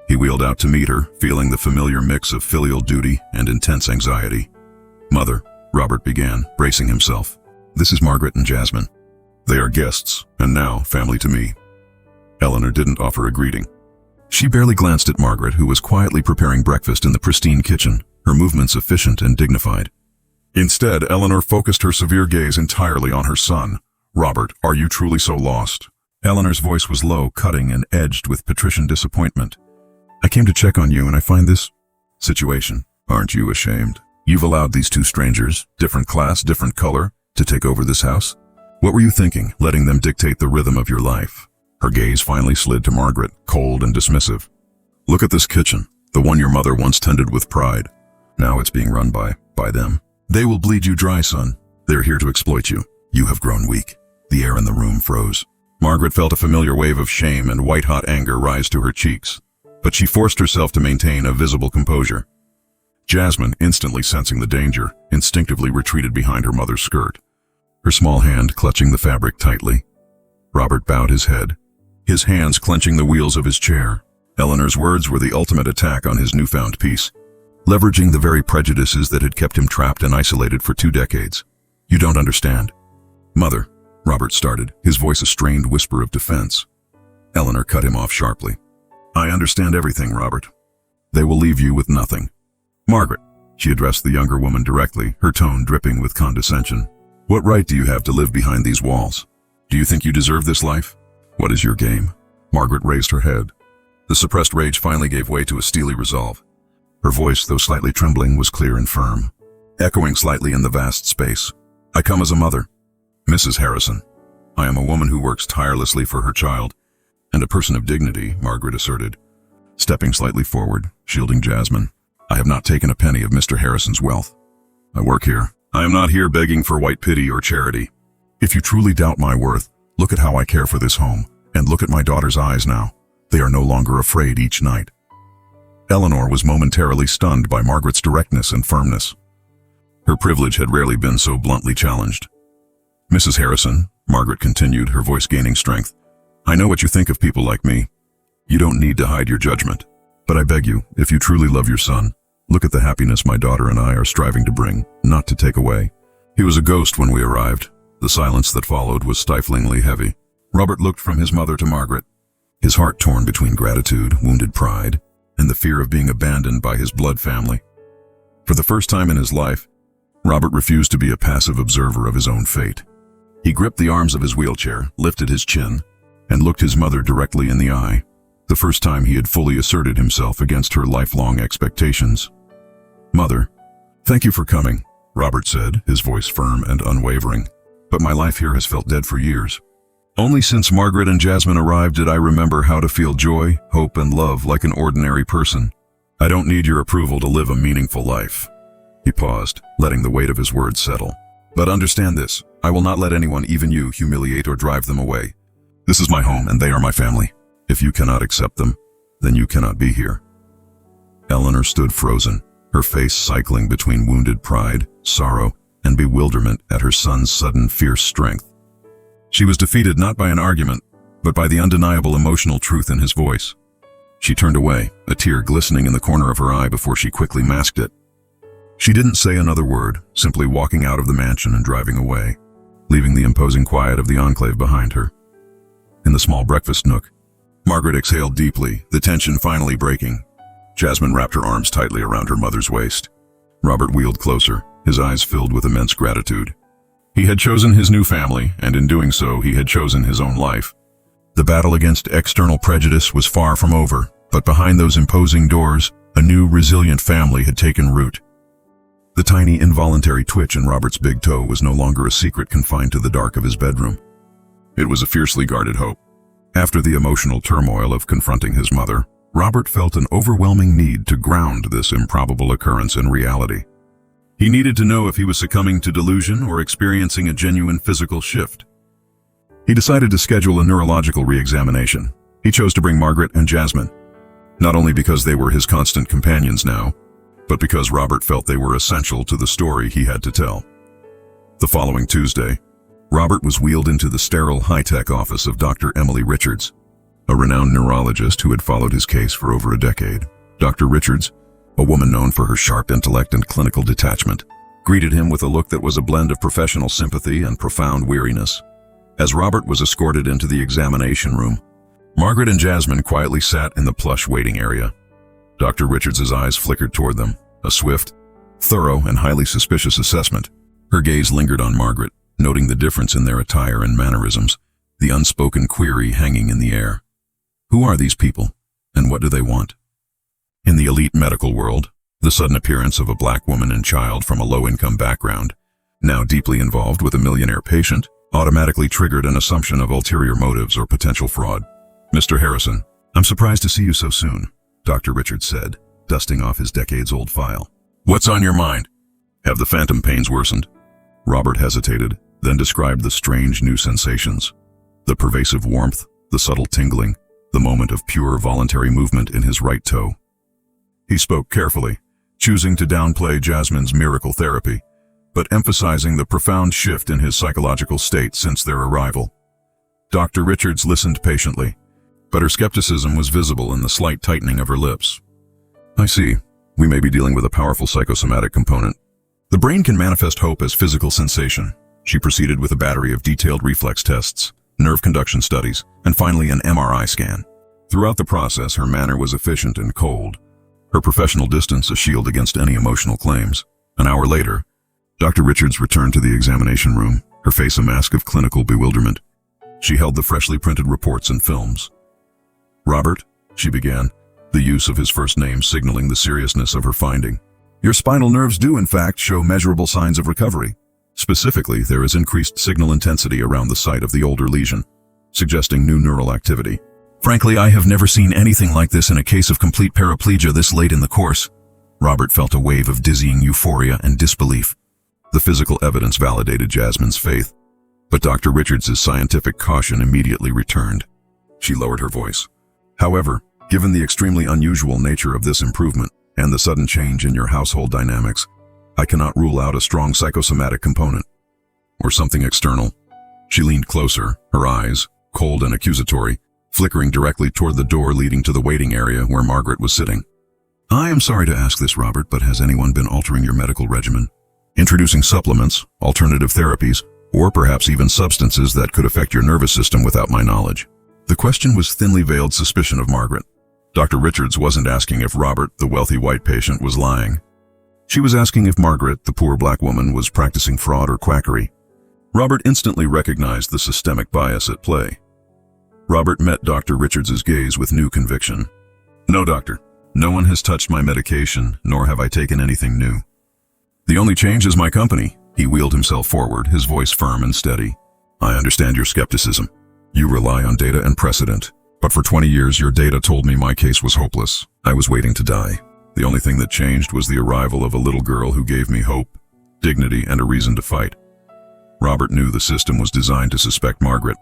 He wheeled out to meet her, feeling the familiar mix of filial duty and intense anxiety. "Mother," Robert began, bracing himself. "This is Margaret and Jasmine. They are guests, and now family to me." Eleanor didn't offer a greeting. She barely glanced at Margaret, who was quietly preparing breakfast in the pristine kitchen, her movements efficient and dignified. Instead, Eleanor focused her severe gaze entirely on her son. "Robert, are you truly so lost?" Eleanor's voice was low, cutting, and edged with patrician disappointment. "I came to check on you, and I find this situation. Aren't you ashamed? You've allowed these two strangers, different class, different color, to take over this house? What were you thinking, letting them dictate the rhythm of your life?" Her gaze finally slid to Margaret, cold and dismissive. "Look at this kitchen, the one your mother once tended with pride. Now it's being run by them. They will bleed you dry, son. They're here to exploit you. You have grown weak." The air in the room froze. Margaret felt a familiar wave of shame and white-hot anger rise to her cheeks, but she forced herself to maintain a visible composure. Jasmine, instantly sensing the danger, instinctively retreated behind her mother's skirt, her small hand clutching the fabric tightly. Robert bowed his head, his hands clenching the wheels of his chair. Eleanor's words were the ultimate attack on his newfound peace, leveraging the very prejudices that had kept him trapped and isolated for 2 decades. "You don't understand." "Mother," Robert started, his voice a strained whisper of defense. Eleanor cut him off sharply. "I understand everything, Robert. They will leave you with nothing." "Margaret," she addressed the younger woman directly, her tone dripping with condescension. "What right do you have to live behind these walls? Do you think you deserve this life? What is your game?" Margaret raised her head. The suppressed rage finally gave way to a steely resolve. Her voice, though slightly trembling, was clear and firm, echoing slightly in the vast space. "I come as a mother, Mrs. Harrison. I am a woman who works tirelessly for her child, and a person of dignity," Margaret asserted, stepping slightly forward, shielding Jasmine. "I have not taken a penny of Mr. Harrison's wealth. I work here. I am not here begging for white pity or charity. If you truly doubt my worth, look at how I care for this home, and look at my daughter's eyes now. They are no longer afraid each night." Eleanor was momentarily stunned by Margaret's directness and firmness. Her privilege had rarely been so bluntly challenged. "Mrs. Harrison," Margaret continued, her voice gaining strength, "I know what you think of people like me. You don't need to hide your judgment. But I beg you, if you truly love your son, look at the happiness my daughter and I are striving to bring, not to take away." He was a ghost when we arrived. The silence that followed was stiflingly heavy. Robert looked from his mother to Margaret, his heart torn between gratitude, wounded pride, and the fear of being abandoned by his blood family. For the first time in his life, Robert refused to be a passive observer of his own fate. He gripped the arms of his wheelchair, lifted his chin, and looked his mother directly in the eye, the first time he had fully asserted himself against her lifelong expectations. "Mother, thank you for coming," Robert said, his voice firm and unwavering. "But my life here has felt dead for years. Only since Margaret and Jasmine arrived did I remember how to feel joy, hope, and love like an ordinary person. I don't need your approval to live a meaningful life." He paused, letting the weight of his words settle. "But understand this, I will not let anyone, even you, humiliate or drive them away. This is my home and they are my family. If you cannot accept them, then you cannot be here." Eleanor stood frozen, her face cycling between wounded pride, sorrow, and bewilderment at her son's sudden fierce strength. She was defeated not by an argument, but by the undeniable emotional truth in his voice. She turned away, a tear glistening in the corner of her eye before she quickly masked it. She didn't say another word, simply walking out of the mansion and driving away, leaving the imposing quiet of the Enclave behind her. In the small breakfast nook, Margaret exhaled deeply, the tension finally breaking. Jasmine wrapped her arms tightly around her mother's waist. Robert wheeled closer, his eyes filled with immense gratitude. He had chosen his new family, and in doing so, he had chosen his own life. The battle against external prejudice was far from over, but behind those imposing doors, a new, resilient family had taken root. The tiny, involuntary twitch in Robert's big toe was no longer a secret confined to the dark of his bedroom. It was a fiercely guarded hope. After the emotional turmoil of confronting his mother, Robert felt an overwhelming need to ground this improbable occurrence in reality. He needed to know if he was succumbing to delusion or experiencing a genuine physical shift. He decided to schedule a neurological re-examination. He chose to bring Margaret and Jasmine, not only because they were his constant companions now, but because Robert felt they were essential to the story he had to tell. The following Tuesday, Robert was wheeled into the sterile, high-tech office of Dr. Emily Richards, a renowned neurologist who had followed his case for over a decade. Dr. Richards, a woman known for her sharp intellect and clinical detachment, greeted him with a look that was a blend of professional sympathy and profound weariness. As Robert was escorted into the examination room, Margaret and Jasmine quietly sat in the plush waiting area. Dr. Richards' eyes flickered toward them, a swift, thorough, and highly suspicious assessment. Her gaze lingered on Margaret, noting the difference in their attire and mannerisms, the unspoken query hanging in the air. Who are these people, and what do they want? In the elite medical world, the sudden appearance of a black woman and child from a low-income background, now deeply involved with a millionaire patient, automatically triggered an assumption of ulterior motives or potential fraud. "Mr. Harrison, I'm surprised to see you so soon," Dr. Richards said, dusting off his decades-old file. "What's on your mind? Have the phantom pains worsened?" Robert hesitated, then described the strange new sensations. The pervasive warmth, the subtle tingling, the moment of pure voluntary movement in his right toe. He spoke carefully, choosing to downplay Jasmine's miracle therapy, but emphasizing the profound shift in his psychological state since their arrival. Dr. Richards listened patiently, but her skepticism was visible in the slight tightening of her lips. "I see. We may be dealing with a powerful psychosomatic component. The brain can manifest hope as physical sensation." She proceeded with a battery of detailed reflex tests, nerve conduction studies, and finally an MRI scan. Throughout the process, her manner was efficient and cold, her professional distance a shield against any emotional claims. An hour later, Dr. Richards returned to the examination room, her face a mask of clinical bewilderment. She held the freshly printed reports and films. "Robert," she began, the use of his first name signaling the seriousness of her finding. "Your spinal nerves do, in fact, show measurable signs of recovery. Specifically, there is increased signal intensity around the site of the older lesion, suggesting new neural activity. Frankly, I have never seen anything like this in a case of complete paraplegia this late in the course." Robert felt a wave of dizzying euphoria and disbelief. The physical evidence validated Jasmine's faith, but Dr. Richards' scientific caution immediately returned. She lowered her voice. "However, given the extremely unusual nature of this improvement and the sudden change in your household dynamics, I cannot rule out a strong psychosomatic component, or something external." She leaned closer, her eyes, cold and accusatory, flickering directly toward the door leading to the waiting area where Margaret was sitting. "I am sorry to ask this, Robert, but has anyone been altering your medical regimen? Introducing supplements, alternative therapies, or perhaps even substances that could affect your nervous system without my knowledge?" The question was thinly veiled suspicion of Margaret. Dr. Richards wasn't asking if Robert, the wealthy white patient, was lying. She was asking if Margaret, the poor black woman, was practicing fraud or quackery. Robert instantly recognized the systemic bias at play. Robert met Dr. Richards' gaze with new conviction. "No, doctor. No one has touched my medication, nor have I taken anything new. The only change is my company." He wheeled himself forward, his voice firm and steady. "I understand your skepticism. You rely on data and precedent. But for 20 years, your data told me my case was hopeless. I was waiting to die. The only thing that changed was the arrival of a little girl who gave me hope, dignity, and a reason to fight." Robert knew the system was designed to suspect Margaret.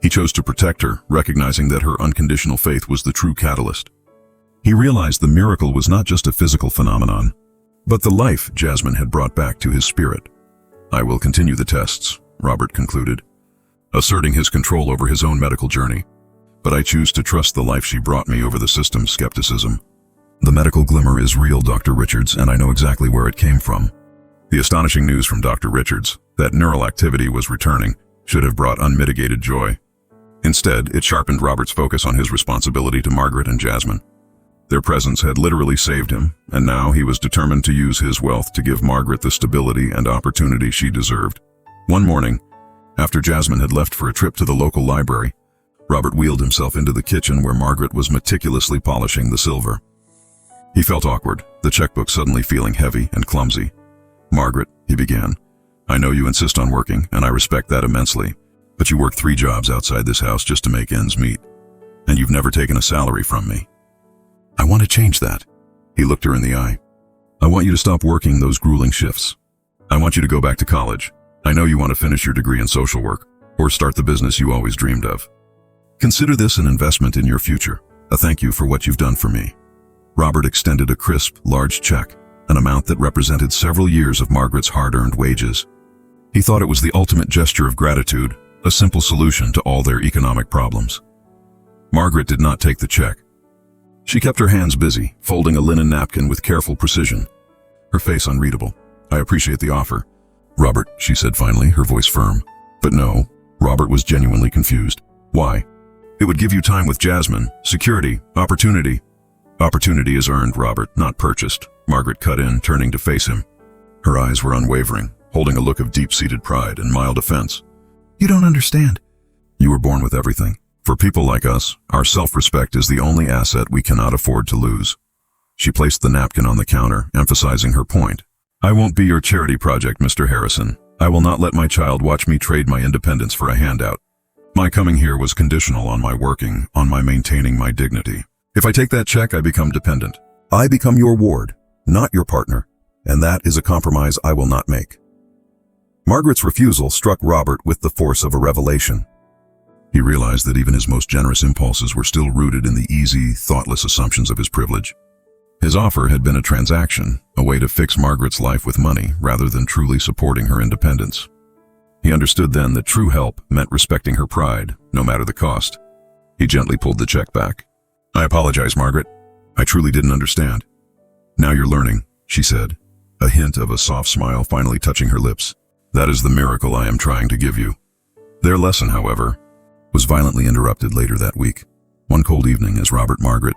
He chose to protect her, recognizing that her unconditional faith was the true catalyst. He realized the miracle was not just a physical phenomenon, but the life Jasmine had brought back to his spirit. "I will continue the tests," Robert concluded, asserting his control over his own medical journey. "But I choose to trust the life she brought me over the system's skepticism." "The medical glimmer is real, Dr. Richards, and I know exactly where it came from." The astonishing news from Dr. Richards, that neural activity was returning, should have brought unmitigated joy. Instead, it sharpened Robert's focus on his responsibility to Margaret and Jasmine. Their presence had literally saved him, and now he was determined to use his wealth to give Margaret the stability and opportunity she deserved. One morning, after Jasmine had left for a trip to the local library, Robert wheeled himself into the kitchen where Margaret was meticulously polishing the silver. He felt awkward, the checkbook suddenly feeling heavy and clumsy. "Margaret," he began, "I know you insist on working, and I respect that immensely. But you work 3 jobs outside this house just to make ends meet. And you've never taken a salary from me. I want to change that." He looked her in the eye. "I want you to stop working those grueling shifts. I want you to go back to college. I know you want to finish your degree in social work, or start the business you always dreamed of. Consider this an investment in your future, a thank you for what you've done for me." Robert extended a crisp, large check, an amount that represented several years of Margaret's hard-earned wages. He thought it was the ultimate gesture of gratitude, a simple solution to all their economic problems. Margaret did not take the check. She kept her hands busy, folding a linen napkin with careful precision, her face unreadable. "I appreciate the offer, Robert," she said finally, her voice firm. But no, Robert was genuinely confused. "Why?" "It would give you time with Jasmine, security, opportunity." "Opportunity is earned, Robert, not purchased," Margaret cut in, turning to face him. Her eyes were unwavering, holding a look of deep-seated pride and mild offense. "You don't understand. You were born with everything. For people like us, our self-respect is the only asset we cannot afford to lose." She placed the napkin on the counter, emphasizing her point. "I won't be your charity project, Mr. Harrison. I will not let my child watch me trade my independence for a handout. My coming here was conditional on my working, on my maintaining my dignity. If I take that check, I become dependent. I become your ward, not your partner, and that is a compromise I will not make." Margaret's refusal struck Robert with the force of a revelation. He realized that even his most generous impulses were still rooted in the easy, thoughtless assumptions of his privilege. His offer had been a transaction, a way to fix Margaret's life with money rather than truly supporting her independence. He understood then that true help meant respecting her pride, no matter the cost. He gently pulled the check back. "I apologize, Margaret. I truly didn't understand." "Now you're learning," she said, a hint of a soft smile finally touching her lips. "That is the miracle I am trying to give you." Their lesson, however, was violently interrupted later that week. One cold evening, as Robert, Margaret,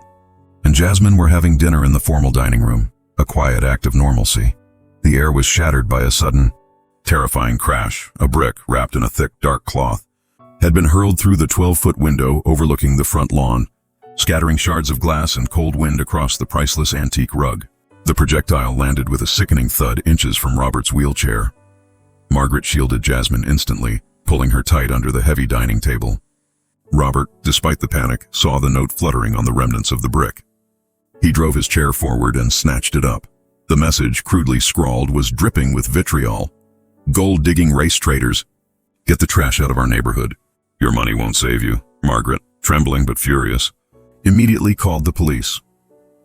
and Jasmine were having dinner in the formal dining room, a quiet act of normalcy, the air was shattered by a sudden, terrifying crash. A brick, wrapped in a thick, dark cloth, had been hurled through the 12-foot window overlooking the front lawn, scattering shards of glass and cold wind across the priceless antique rug. The projectile landed with a sickening thud inches from Robert's wheelchair. Margaret shielded Jasmine instantly, pulling her tight under the heavy dining table. Robert, despite the panic, saw the note fluttering on the remnants of the brick. He drove his chair forward and snatched it up. The message, crudely scrawled, was dripping with vitriol. "Gold-digging race traders. Get the trash out of our neighborhood. Your money won't save you." Margaret, trembling but furious, immediately called the police.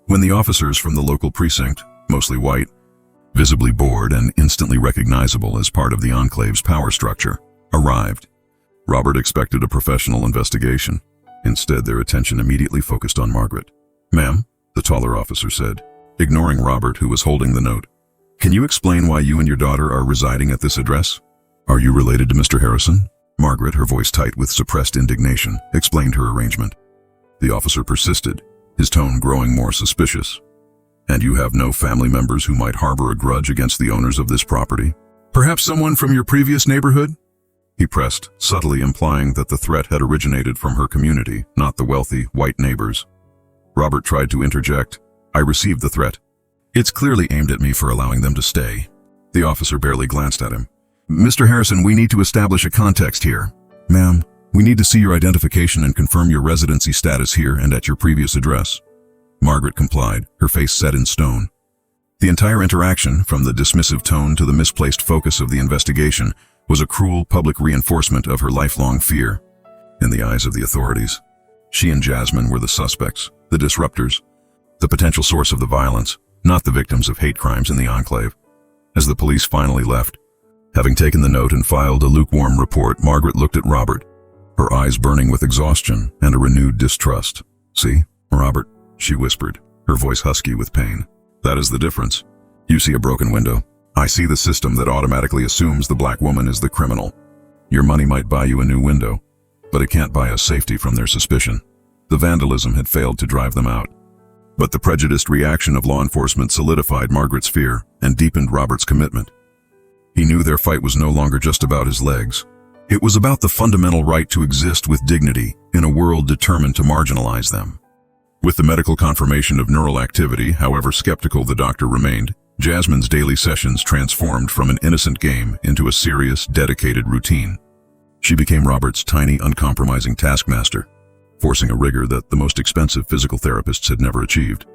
When the officers from the local precinct, mostly white, visibly bored and instantly recognizable as part of the Enclave's power structure, arrived, Robert expected a professional investigation. Instead, their attention immediately focused on Margaret. "Ma'am," the taller officer said, ignoring Robert, who was holding the note, "can you explain why you and your daughter are residing at this address? Are you related to Mr. Harrison?" Margaret, her voice tight with suppressed indignation, explained her arrangement. The officer persisted, his tone growing more suspicious. "And you have no family members who might harbor a grudge against the owners of this property? Perhaps someone from your previous neighborhood?" He pressed, subtly implying that the threat had originated from her community, not the wealthy, white neighbors. Robert tried to interject. "I received the threat. It's clearly aimed at me for allowing them to stay." The officer barely glanced at him. "Mr. Harrison, we need to establish a context here." "Ma'am, we need to see your identification and confirm your residency status here and at your previous address." Margaret complied, her face set in stone. The entire interaction, from the dismissive tone to the misplaced focus of the investigation, was a cruel public reinforcement of her lifelong fear. In the eyes of the authorities, she and Jasmine were the suspects, the disruptors, the potential source of the violence, not the victims of hate crimes in the Enclave. As the police finally left, having taken the note and filed a lukewarm report, Margaret looked at Robert, her eyes burning with exhaustion and a renewed distrust. "See, Robert," she whispered, her voice husky with pain. "That is the difference. You see a broken window. I see the system that automatically assumes the black woman is the criminal. Your money might buy you a new window, but it can't buy us safety from their suspicion." The vandalism had failed to drive them out. But the prejudiced reaction of law enforcement solidified Margaret's fear and deepened Robert's commitment. He knew their fight was no longer just about his legs. It was about the fundamental right to exist with dignity in a world determined to marginalize them. With the medical confirmation of neural activity, however skeptical the doctor remained, Jasmine's daily sessions transformed from an innocent game into a serious, dedicated routine. She became Robert's tiny, uncompromising taskmaster, forcing a rigor that the most expensive physical therapists had never achieved.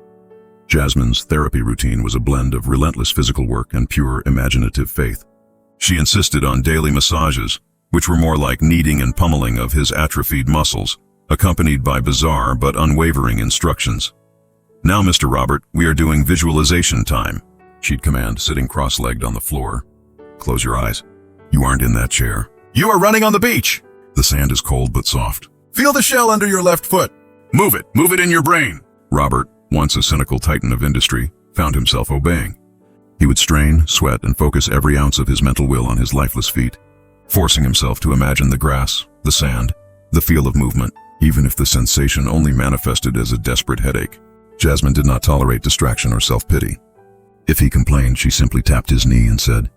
Jasmine's therapy routine was a blend of relentless physical work and pure, imaginative faith. She insisted on daily massages, which were more like kneading and pummeling of his atrophied muscles, accompanied by bizarre but unwavering instructions. "Now, Mr. Robert, we are doing visualization time," she'd command, sitting cross-legged on the floor. "Close your eyes." You aren't in that chair. You are running on the beach. The sand is cold but soft. Feel the shell under your left foot. Move it in your brain. Robert, once a cynical titan of industry, found himself obeying. He would strain, sweat, and focus every ounce of his mental will on his lifeless feet, forcing himself to imagine the grass, the sand, the feel of movement, even if the sensation only manifested as a desperate headache. Jasmine did not tolerate distraction or self-pity. If he complained, she simply tapped his knee and said,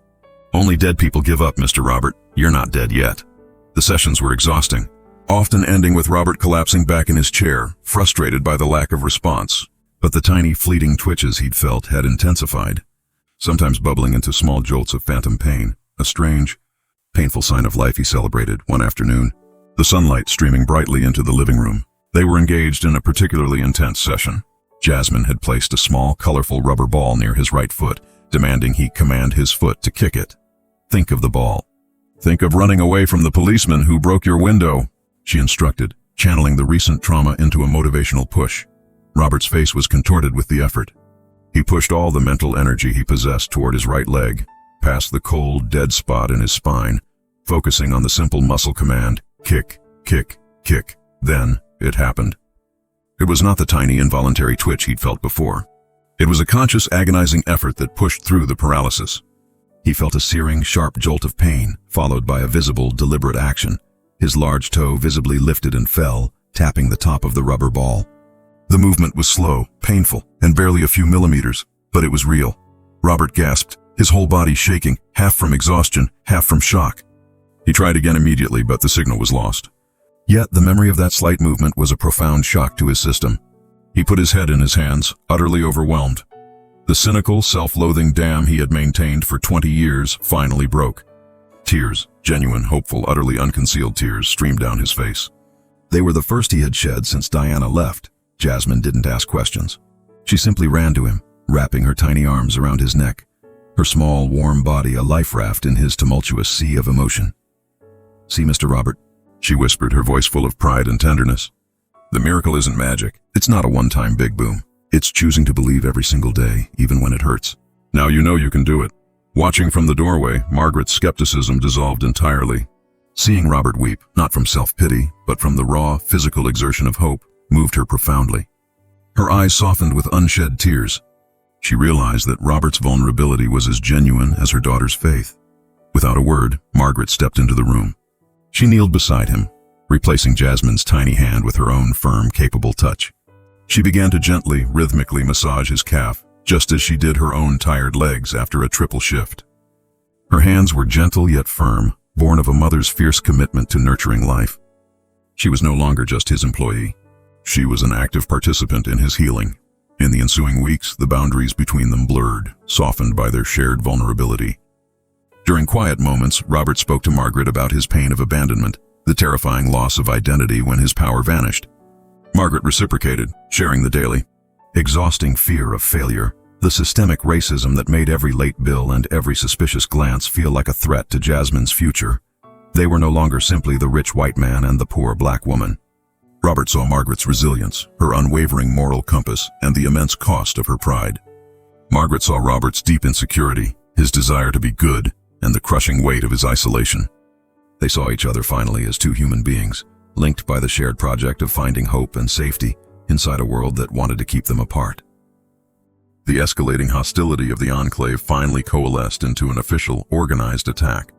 "Only dead people give up, Mr. Robert. You're not dead yet." The sessions were exhausting, often ending with Robert collapsing back in his chair, frustrated by the lack of response. But the tiny, fleeting twitches he'd felt had intensified, sometimes bubbling into small jolts of phantom pain, a strange, painful sign of life he celebrated one afternoon. The sunlight streaming brightly into the living room. They were engaged in a particularly intense session. Jasmine had placed a small, colorful rubber ball near his right foot, demanding he command his foot to kick it. "Think of the ball. Think of running away from the policeman who broke your window," she instructed, channeling the recent trauma into a motivational push. Robert's face was contorted with the effort. He pushed all the mental energy he possessed toward his right leg, past the cold, dead spot in his spine, focusing on the simple muscle command, kick, kick, kick. Then, it happened. It was not the tiny, involuntary twitch he'd felt before. It was a conscious, agonizing effort that pushed through the paralysis. He felt a searing, sharp jolt of pain, followed by a visible, deliberate action. His large toe visibly lifted and fell, tapping the top of the rubber ball. The movement was slow, painful, and barely a few millimeters, but it was real. Robert gasped, his whole body shaking, half from exhaustion, half from shock. He tried again immediately, but the signal was lost. Yet the memory of that slight movement was a profound shock to his system. He put his head in his hands, utterly overwhelmed. The cynical, self-loathing dam he had maintained for 20 years finally broke. Tears, genuine, hopeful, utterly unconcealed tears, streamed down his face. They were the first he had shed since Diana left. Jasmine didn't ask questions. She simply ran to him, wrapping her tiny arms around his neck, her small, warm body a life raft in his tumultuous sea of emotion. "See, Mr. Robert," she whispered, her voice full of pride and tenderness. "The miracle isn't magic. It's not a one-time big boom. It's choosing to believe every single day, even when it hurts. Now you know you can do it." Watching from the doorway, Margaret's skepticism dissolved entirely. Seeing Robert weep, not from self-pity, but from the raw, physical exertion of hope, moved her profoundly. Her eyes softened with unshed tears. She realized that Robert's vulnerability was as genuine as her daughter's faith. Without a word, Margaret stepped into the room. She kneeled beside him, replacing Jasmine's tiny hand with her own firm, capable touch. She began to gently, rhythmically massage his calf, just as she did her own tired legs after a triple shift. Her hands were gentle yet firm, born of a mother's fierce commitment to nurturing life. She was no longer just his employee. She was an active participant in his healing. In the ensuing weeks, the boundaries between them blurred, softened by their shared vulnerability. During quiet moments, Robert spoke to Margaret about his pain of abandonment, the terrifying loss of identity when his power vanished. Margaret reciprocated, sharing the daily, exhausting fear of failure, the systemic racism that made every late bill and every suspicious glance feel like a threat to Jasmine's future. They were no longer simply the rich white man and the poor black woman. Robert saw Margaret's resilience, her unwavering moral compass, and the immense cost of her pride. Margaret saw Robert's deep insecurity, his desire to be good, and the crushing weight of his isolation. They saw each other finally as two human beings, linked by the shared project of finding hope and safety inside a world that wanted to keep them apart. The escalating hostility of the Enclave finally coalesced into an official, organized attack.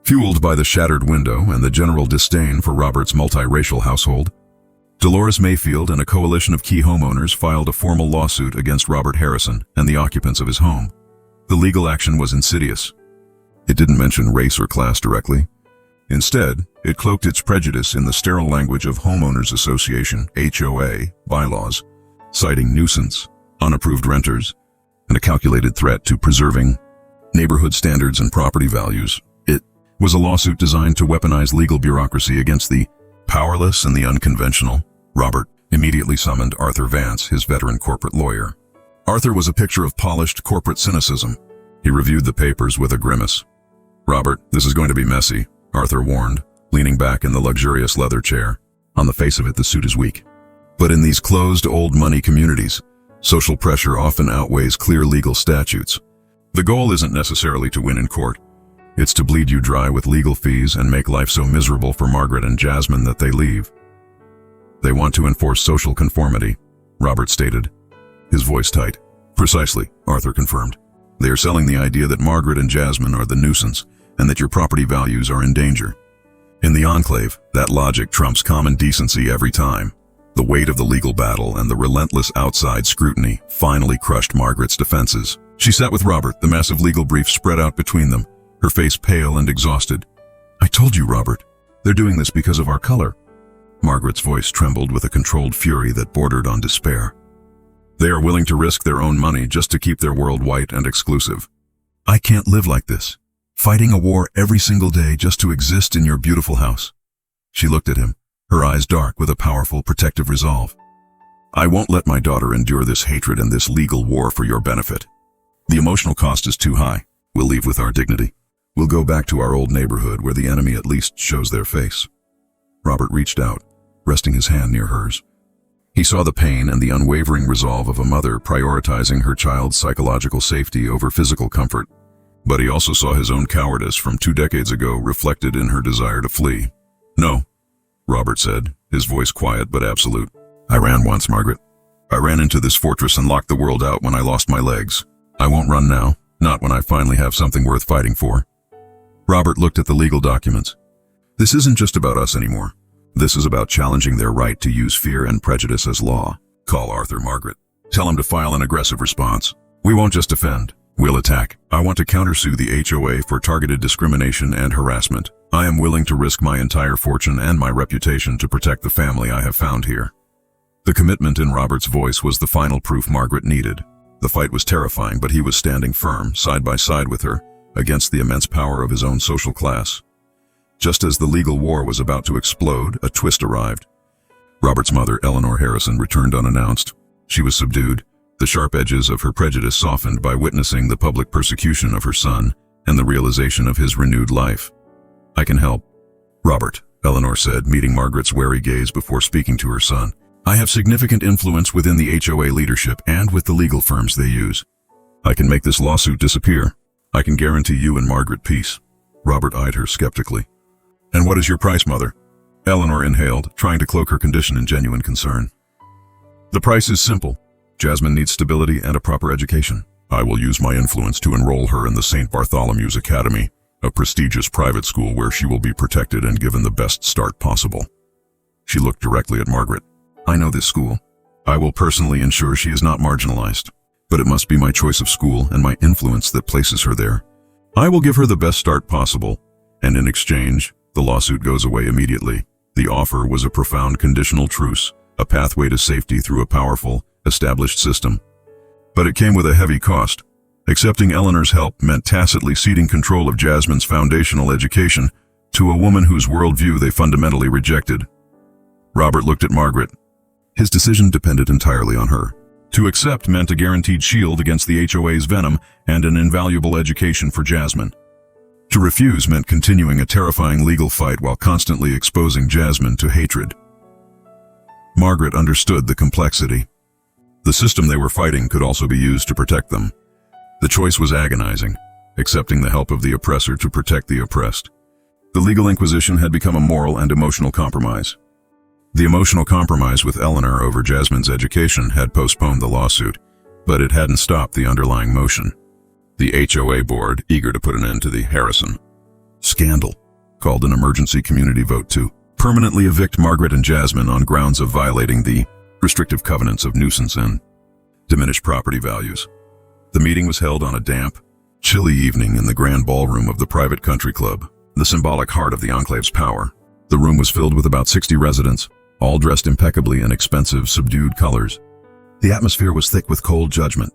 Fueled by the shattered window and the general disdain for Robert's multiracial household, Dolores Mayfield and a coalition of key homeowners filed a formal lawsuit against Robert Harrison and the occupants of his home. The legal action was insidious. It didn't mention race or class directly. Instead, it cloaked its prejudice in the sterile language of Homeowners Association (HOA) bylaws, citing nuisance, unapproved renters, and a calculated threat to preserving neighborhood standards and property values. It was a lawsuit designed to weaponize legal bureaucracy against the powerless and the unconventional. Robert immediately summoned Arthur Vance, his veteran corporate lawyer. Arthur was a picture of polished corporate cynicism. He reviewed the papers with a grimace. "Robert, this is going to be messy," Arthur warned, leaning back in the luxurious leather chair. On the face of it, the suit is weak. But in these closed, old money communities, social pressure often outweighs clear legal statutes. The goal isn't necessarily to win in court. It's to bleed you dry with legal fees and make life so miserable for Margaret and Jasmine that they leave. They want to enforce social conformity, Robert stated, his voice tight. Precisely, Arthur confirmed. They are selling the idea that Margaret and Jasmine are the nuisance and that your property values are in danger. In the Enclave, that logic trumps common decency every time. The weight of the legal battle and the relentless outside scrutiny finally crushed Margaret's defenses. She sat with Robert, the massive legal brief spread out between them, her face pale and exhausted. I told you, Robert. They're doing this because of our color. Margaret's voice trembled with a controlled fury that bordered on despair. They are willing to risk their own money just to keep their world white and exclusive. I can't live like this, fighting a war every single day just to exist in your beautiful house. She looked at him, her eyes dark with a powerful, protective resolve. I won't let my daughter endure this hatred and this legal war for your benefit. The emotional cost is too high. We'll leave with our dignity. We'll go back to our old neighborhood where the enemy at least shows their face. Robert reached out, resting his hand near hers. He saw the pain and the unwavering resolve of a mother prioritizing her child's psychological safety over physical comfort. But he also saw his own cowardice from 2 decades ago reflected in her desire to flee. No, Robert said, his voice quiet but absolute. I ran once, Margaret. I ran into this fortress and locked the world out when I lost my legs. I won't run now, not when I finally have something worth fighting for. Robert looked at the legal documents. This isn't just about us anymore. This is about challenging their right to use fear and prejudice as law. Call Arthur, Margaret. Tell him to file an aggressive response. We won't just defend. We'll attack. I want to countersue the HOA for targeted discrimination and harassment. I am willing to risk my entire fortune and my reputation to protect the family I have found here. The commitment in Robert's voice was the final proof Margaret needed. The fight was terrifying, but he was standing firm, side by side with her, against the immense power of his own social class. Just as the legal war was about to explode, a twist arrived. Robert's mother, Eleanor Harrison, returned unannounced. She was subdued, the sharp edges of her prejudice softened by witnessing the public persecution of her son and the realization of his renewed life. I can help. Robert, Eleanor said, meeting Margaret's wary gaze before speaking to her son. I have significant influence within the HOA leadership and with the legal firms they use. I can make this lawsuit disappear. I can guarantee you and Margaret peace. Robert eyed her skeptically. And what is your price, Mother? Eleanor inhaled, trying to cloak her condition in genuine concern. The price is simple. Jasmine needs stability and a proper education. I will use my influence to enroll her in the St. Bartholomew's Academy, a prestigious private school where she will be protected and given the best start possible. She looked directly at Margaret. I know this school. I will personally ensure she is not marginalized, but it must be my choice of school and my influence that places her there. I will give her the best start possible, and in exchange, the lawsuit goes away immediately. The offer was a profound conditional truce, a pathway to safety through a powerful, established system. But it came with a heavy cost. Accepting Eleanor's help meant tacitly ceding control of Jasmine's foundational education to a woman whose worldview they fundamentally rejected. Robert looked at Margaret. His decision depended entirely on her. To accept meant a guaranteed shield against the HOA's venom and an invaluable education for Jasmine. To refuse meant continuing a terrifying legal fight while constantly exposing Jasmine to hatred. Margaret understood the complexity. The system they were fighting could also be used to protect them. The choice was agonizing, accepting the help of the oppressor to protect the oppressed. The legal inquisition had become a moral and emotional compromise. The emotional compromise with Eleanor over Jasmine's education had postponed the lawsuit, but it hadn't stopped the underlying motion. The HOA board, eager to put an end to the Harrison scandal, called an emergency community vote to permanently evict Margaret and Jasmine on grounds of violating the restrictive covenants of nuisance and diminished property values. The meeting was held on a damp, chilly evening in the grand ballroom of the private country club, the symbolic heart of the Enclave's power. The room was filled with about 60 residents, all dressed impeccably in expensive, subdued colors. The atmosphere was thick with cold judgment.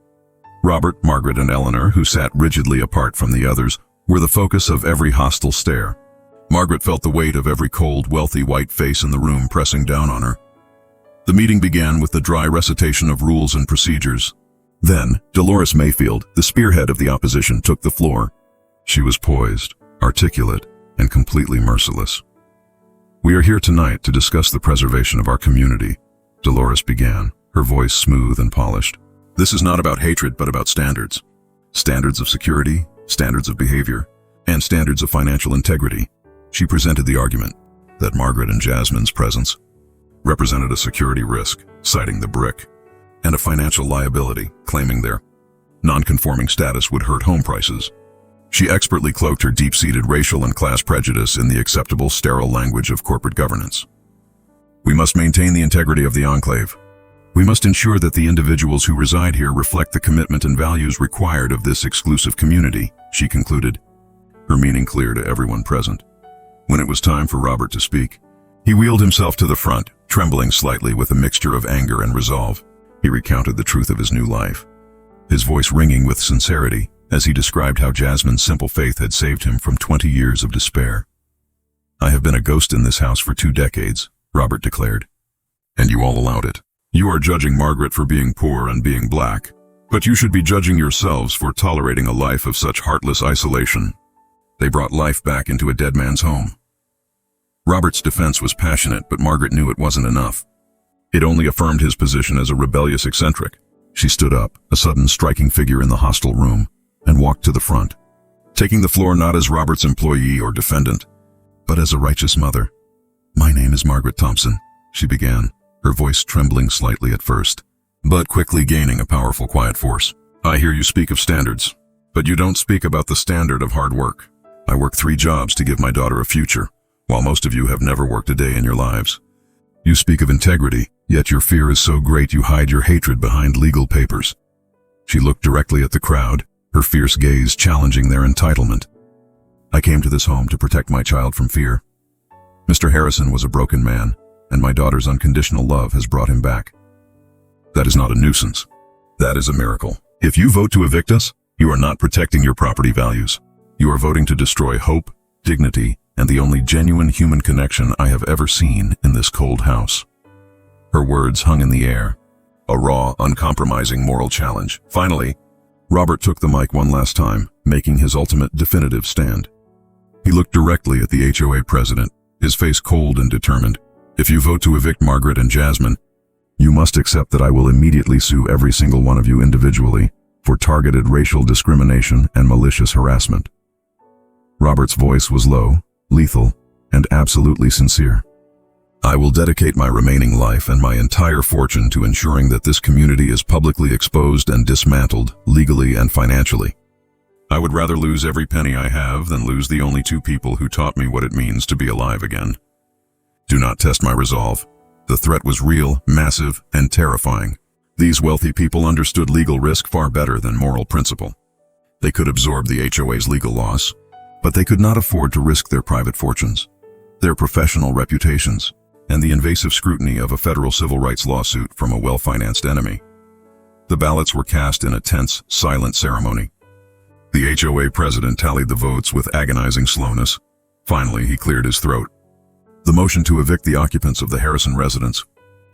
Robert, Margaret, and Eleanor, who sat rigidly apart from the others, were the focus of every hostile stare. Margaret felt the weight of every cold, wealthy white face in the room pressing down on her. The meeting began with the dry recitation of rules and procedures. Then, Dolores Mayfield, the spearhead of the opposition, took the floor. She was poised, articulate, and completely merciless. We are here tonight to discuss the preservation of our community, Dolores began, her voice smooth and polished. This is not about hatred, but about standards. Standards of security, standards of behavior, and standards of financial integrity. She presented the argument that Margaret and Jasmine's presence represented a security risk, citing the brick, and a financial liability, claiming their non-conforming status would hurt home prices. She expertly cloaked her deep-seated racial and class prejudice in the acceptable, sterile language of corporate governance. We must maintain the integrity of the Enclave. We must ensure that the individuals who reside here reflect the commitment and values required of this exclusive community, she concluded, her meaning clear to everyone present. When it was time for Robert to speak, he wheeled himself to the front, trembling slightly with a mixture of anger and resolve. He recounted the truth of his new life, his voice ringing with sincerity as he described how Jasmine's simple faith had saved him from 20 years of despair. "I have been a ghost in this house for 2 decades, Robert declared. "And you all allowed it. You are judging Margaret for being poor and being black, but you should be judging yourselves for tolerating a life of such heartless isolation. They brought life back into a dead man's home." Robert's defense was passionate, but Margaret knew it wasn't enough. It only affirmed his position as a rebellious eccentric. She stood up, a sudden striking figure in the hostile room, and walked to the front, taking the floor not as Robert's employee or defendant, but as a righteous mother. "My name is Margaret Thompson," she began, her voice trembling slightly at first, but quickly gaining a powerful quiet force. "I hear you speak of standards, but you don't speak about the standard of hard work. I work 3 jobs to give my daughter a future, while most of you have never worked a day in your lives. You speak of integrity, yet your fear is so great you hide your hatred behind legal papers." She looked directly at the crowd, her fierce gaze challenging their entitlement. "I came to this home to protect my child from fear. Mr. Harrison was a broken man, and my daughter's unconditional love has brought him back. That is not a nuisance. That is a miracle. If you vote to evict us, you are not protecting your property values. You are voting to destroy hope, dignity, and the only genuine human connection I have ever seen in this cold house." Her words hung in the air, a raw, uncompromising moral challenge. Finally, Robert took the mic one last time, making his ultimate definitive stand. He looked directly at the HOA president, his face cold and determined. "If you vote to evict Margaret and Jasmine, you must accept that I will immediately sue every single one of you individually for targeted racial discrimination and malicious harassment." Robert's voice was low, lethal, and absolutely sincere. "I will dedicate my remaining life and my entire fortune to ensuring that this community is publicly exposed and dismantled, legally and financially. I would rather lose every penny I have than lose the only 2 people who taught me what it means to be alive again. Do not test my resolve. The threat was real, massive, and terrifying. These wealthy people understood legal risk far better than moral principle. They could absorb the HOA's legal loss, but they could not afford to risk their private fortunes, their professional reputations, and the invasive scrutiny of a federal civil rights lawsuit from a well-financed enemy. The ballots were cast in a tense, silent ceremony. The HOA president tallied the votes with agonizing slowness. Finally, he cleared his throat. "The motion to evict the occupants of the Harrison residence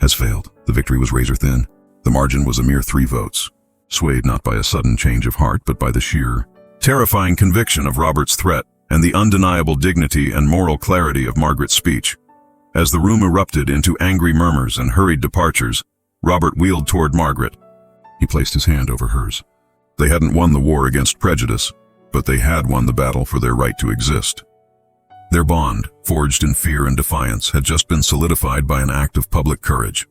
has failed." The victory was razor-thin. The margin was a mere 3 votes, swayed not by a sudden change of heart, but by the sheer, terrifying conviction of Robert's threat and the undeniable dignity and moral clarity of Margaret's speech. As the room erupted into angry murmurs and hurried departures, Robert wheeled toward Margaret. He placed his hand over hers. They hadn't won the war against prejudice, but they had won the battle for their right to exist. Their bond, forged in fear and defiance, had just been solidified by an act of public courage.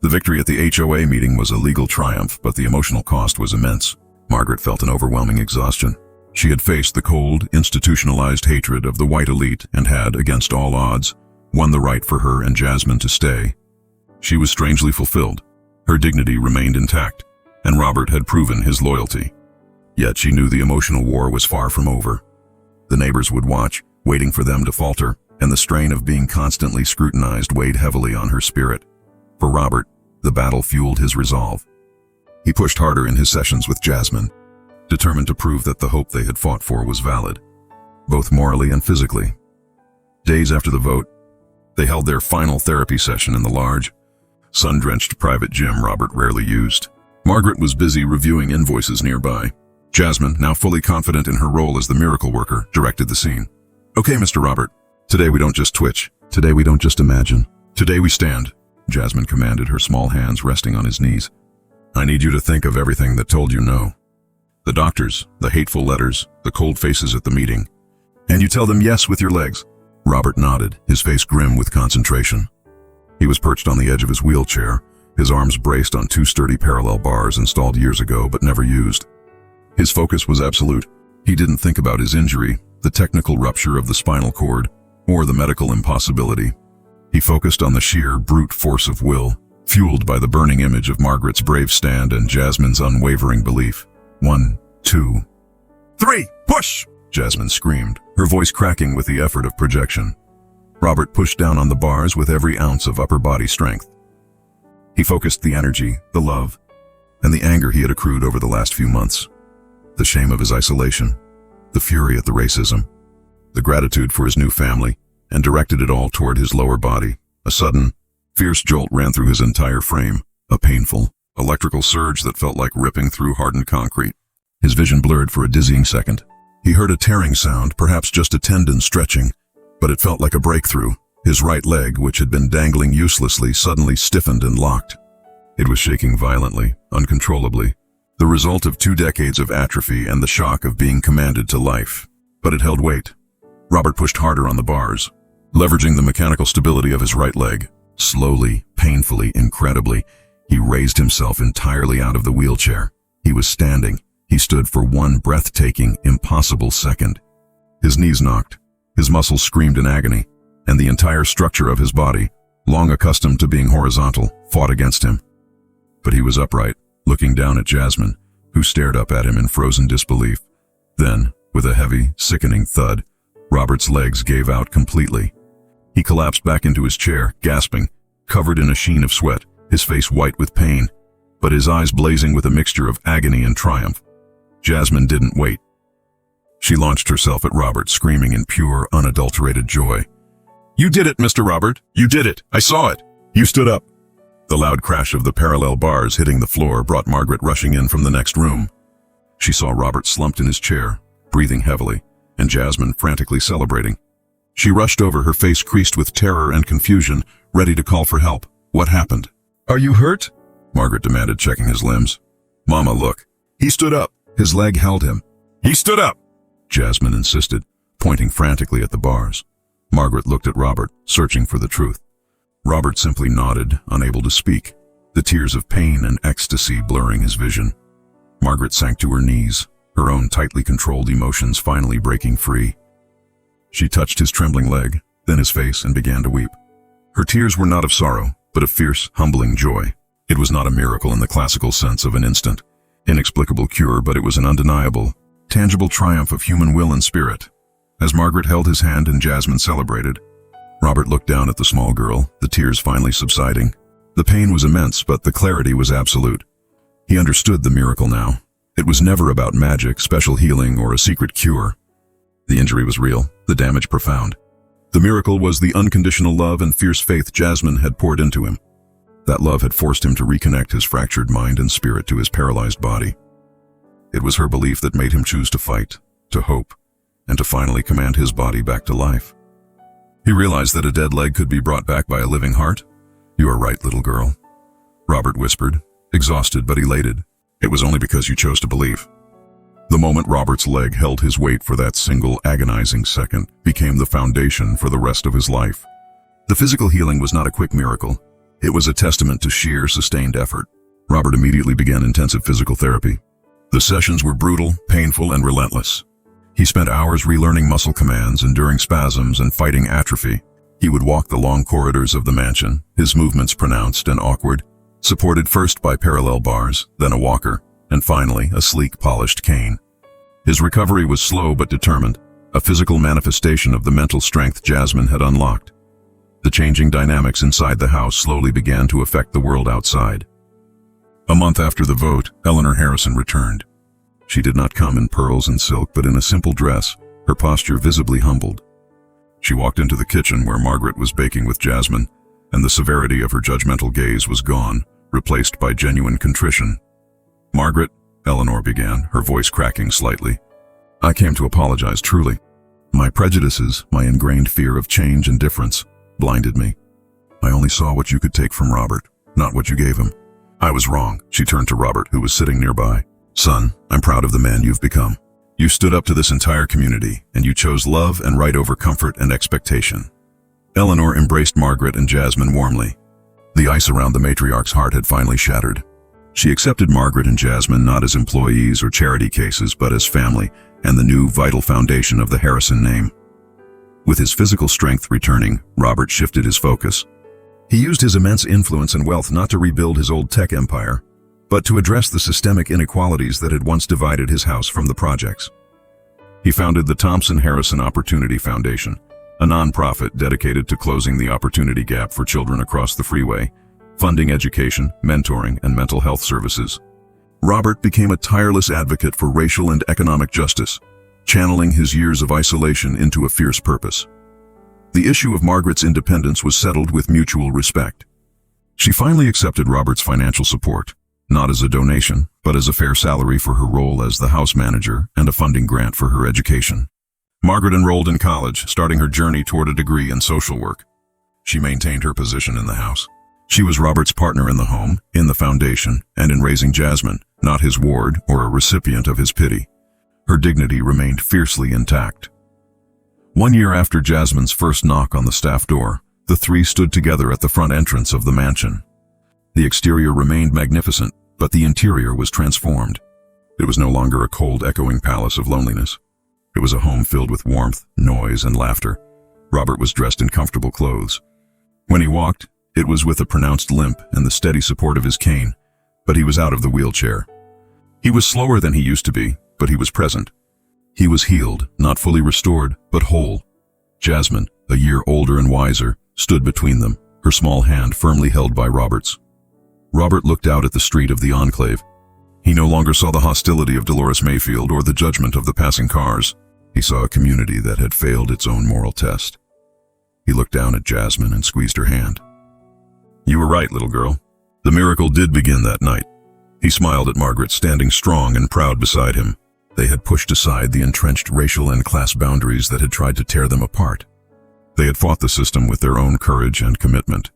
The victory at the HOA meeting was a legal triumph, but the emotional cost was immense. Margaret felt an overwhelming exhaustion. She had faced the cold, institutionalized hatred of the white elite and had, against all odds, won the right for her and Jasmine to stay. She was strangely fulfilled. Her dignity remained intact, and Robert had proven his loyalty. Yet she knew the emotional war was far from over. The neighbors would watch, waiting for them to falter, and the strain of being constantly scrutinized weighed heavily on her spirit. For Robert, the battle fueled his resolve. He pushed harder in his sessions with Jasmine, determined to prove that the hope they had fought for was valid, both morally and physically. Days after the vote, they held their final therapy session in the large, sun-drenched private gym Robert rarely used. Margaret was busy reviewing invoices nearby. Jasmine, now fully confident in her role as the miracle worker, directed the scene. "Okay, Mr. Robert, today we don't just twitch. Today we don't just imagine. Today we stand," Jasmine commanded, her small hands resting on his knees. "I need you to think of everything that told you no. The doctors, the hateful letters, the cold faces at the meeting. And you tell them yes with your legs. Robert nodded, his face grim with concentration. He was perched on the edge of his wheelchair, his arms braced on two sturdy parallel bars installed years ago but never used. His focus was absolute. He didn't think about his injury, the technical rupture of the spinal cord, or the medical impossibility. He focused on the sheer, brute force of will, fueled by the burning image of Margaret's brave stand and Jasmine's unwavering belief. 1, 2, 3, push! Jasmine screamed, her voice cracking with the effort of projection. Robert pushed down on the bars with every ounce of upper body strength. He focused the energy, the love, and the anger he had accrued over the last few months. The shame of his isolation, the fury at the racism, the gratitude for his new family, and directed it all toward his lower body. A sudden, fierce jolt ran through his entire frame, a painful, electrical surge that felt like ripping through hardened concrete. His vision blurred for a dizzying second. He heard a tearing sound, perhaps just a tendon stretching, but it felt like a breakthrough. His right leg, which had been dangling uselessly, suddenly stiffened and locked. It was shaking violently, uncontrollably, the result of 2 decades of atrophy and the shock of being commanded to life. But it held weight. Robert pushed harder on the bars, leveraging the mechanical stability of his right leg. Slowly, painfully, incredibly, he raised himself entirely out of the wheelchair. He was standing. He stood for one breathtaking, impossible second. His knees knocked, his muscles screamed in agony, and the entire structure of his body, long accustomed to being horizontal, fought against him. But he was upright, looking down at Jasmine, who stared up at him in frozen disbelief. Then, with a heavy, sickening thud, Robert's legs gave out completely. He collapsed back into his chair, gasping, covered in a sheen of sweat, his face white with pain, but his eyes blazing with a mixture of agony and triumph. Jasmine didn't wait. She launched herself at Robert, screaming in pure, unadulterated joy. "You did it, Mr. Robert! You did it! I saw it! You stood up!" The loud crash of the parallel bars hitting the floor brought Margaret rushing in from the next room. She saw Robert slumped in his chair, breathing heavily, and Jasmine frantically celebrating. She rushed over, her face creased with terror and confusion, ready to call for help. "What happened?" "Are you hurt?" Margaret demanded, checking his limbs. "Mama, look. He stood up. His leg held him." "He stood up!" Jasmine insisted, pointing frantically at the bars. Margaret looked at Robert, searching for the truth. Robert simply nodded, unable to speak, the tears of pain and ecstasy blurring his vision. Margaret sank to her knees, her own tightly controlled emotions finally breaking free. She touched his trembling leg, then his face, and began to weep. Her tears were not of sorrow, but of fierce, humbling joy. It was not a miracle in the classical sense of an instant, inexplicable cure, but it was an undeniable, tangible triumph of human will and spirit. As Margaret held his hand and Jasmine celebrated, Robert looked down at the small girl, the tears finally subsiding. The pain was immense, but the clarity was absolute. He understood the miracle now. It was never about magic, special healing, or a secret cure. The injury was real, the damage profound. The miracle was the unconditional love and fierce faith Jasmine had poured into him. That love had forced him to reconnect his fractured mind and spirit to his paralyzed body. It was her belief that made him choose to fight, to hope, and to finally command his body back to life. He realized that a dead leg could be brought back by a living heart. "You are right, little girl," Robert whispered, exhausted but elated. "It was only because you chose to believe." The moment Robert's leg held his weight for that single agonizing second became the foundation for the rest of his life. The physical healing was not a quick miracle. It was a testament to sheer, sustained effort. Robert immediately began intensive physical therapy. The sessions were brutal, painful, and relentless. He spent hours relearning muscle commands, enduring spasms, and fighting atrophy. He would walk the long corridors of the mansion, his movements pronounced and awkward, supported first by parallel bars, then a walker, and finally a sleek, polished cane. His recovery was slow but determined, a physical manifestation of the mental strength Jasmine had unlocked. The changing dynamics inside the house slowly began to affect the world outside. A month after the vote, Eleanor Harrison returned. She did not come in pearls and silk, but in a simple dress, her posture visibly humbled. She walked into the kitchen where Margaret was baking with Jasmine, and the severity of her judgmental gaze was gone, replaced by genuine contrition. "Margaret," Eleanor began, her voice cracking slightly, "I came to apologize truly. My prejudices, my ingrained fear of change and difference, blinded me. I only saw what you could take from Robert, not what you gave him. I was wrong." She turned to Robert, who was sitting nearby. "Son, I'm proud of the man you've become. You stood up to this entire community, and you chose love and right over comfort and expectation. Eleanor embraced Margaret and Jasmine warmly. The ice around the matriarch's heart had finally shattered. She accepted Margaret and Jasmine not as employees or charity cases, but as family and the new vital foundation of the Harrison name. With his physical strength returning, Robert shifted his focus. He used his immense influence and wealth not to rebuild his old tech empire, but to address the systemic inequalities that had once divided his house from the projects. He founded the Thompson-Harrison Opportunity Foundation, a nonprofit dedicated to closing the opportunity gap for children across the freeway, funding education, mentoring, and mental health services. Robert became a tireless advocate for racial and economic justice, channeling his years of isolation into a fierce purpose. The issue of Margaret's independence was settled with mutual respect. She finally accepted Robert's financial support, not as a donation, but as a fair salary for her role as the house manager and a funding grant for her education. Margaret enrolled in college, starting her journey toward a degree in social work. She maintained her position in the house. She was Robert's partner in the home, in the foundation, and in raising Jasmine, not his ward or a recipient of his pity. Her dignity remained fiercely intact. 1 year after Jasmine's first knock on the staff door, the three stood together at the front entrance of the mansion. The exterior remained magnificent, but the interior was transformed. It was no longer a cold, echoing palace of loneliness. It was a home filled with warmth, noise, and laughter. Robert was dressed in comfortable clothes. When he walked, it was with a pronounced limp and the steady support of his cane, but he was out of the wheelchair. He was slower than he used to be, but he was present. He was healed, not fully restored, but whole. Jasmine, a year older and wiser, stood between them, her small hand firmly held by Robert's. Robert looked out at the street of the Enclave. He no longer saw the hostility of Dolores Mayfield or the judgment of the passing cars. He saw a community that had failed its own moral test. He looked down at Jasmine and squeezed her hand. "You were right, little girl. The miracle did begin that night." He smiled at Margaret, standing strong and proud beside him. They had pushed aside the entrenched racial and class boundaries that had tried to tear them apart. They had fought the system with their own courage and commitment.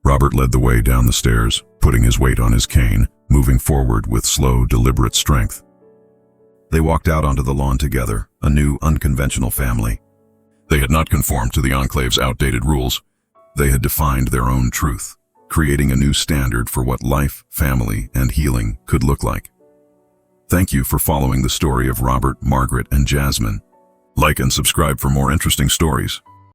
Robert led the way down the stairs, putting his weight on his cane, moving forward with slow, deliberate strength. They walked out onto the lawn together, a new, unconventional family. They had not conformed to the Enclave's outdated rules. They had defined their own truth, creating a new standard for what life, family, and healing could look like. Thank you for following the story of Robert, Margaret, and Jasmine. Like and subscribe for more interesting stories.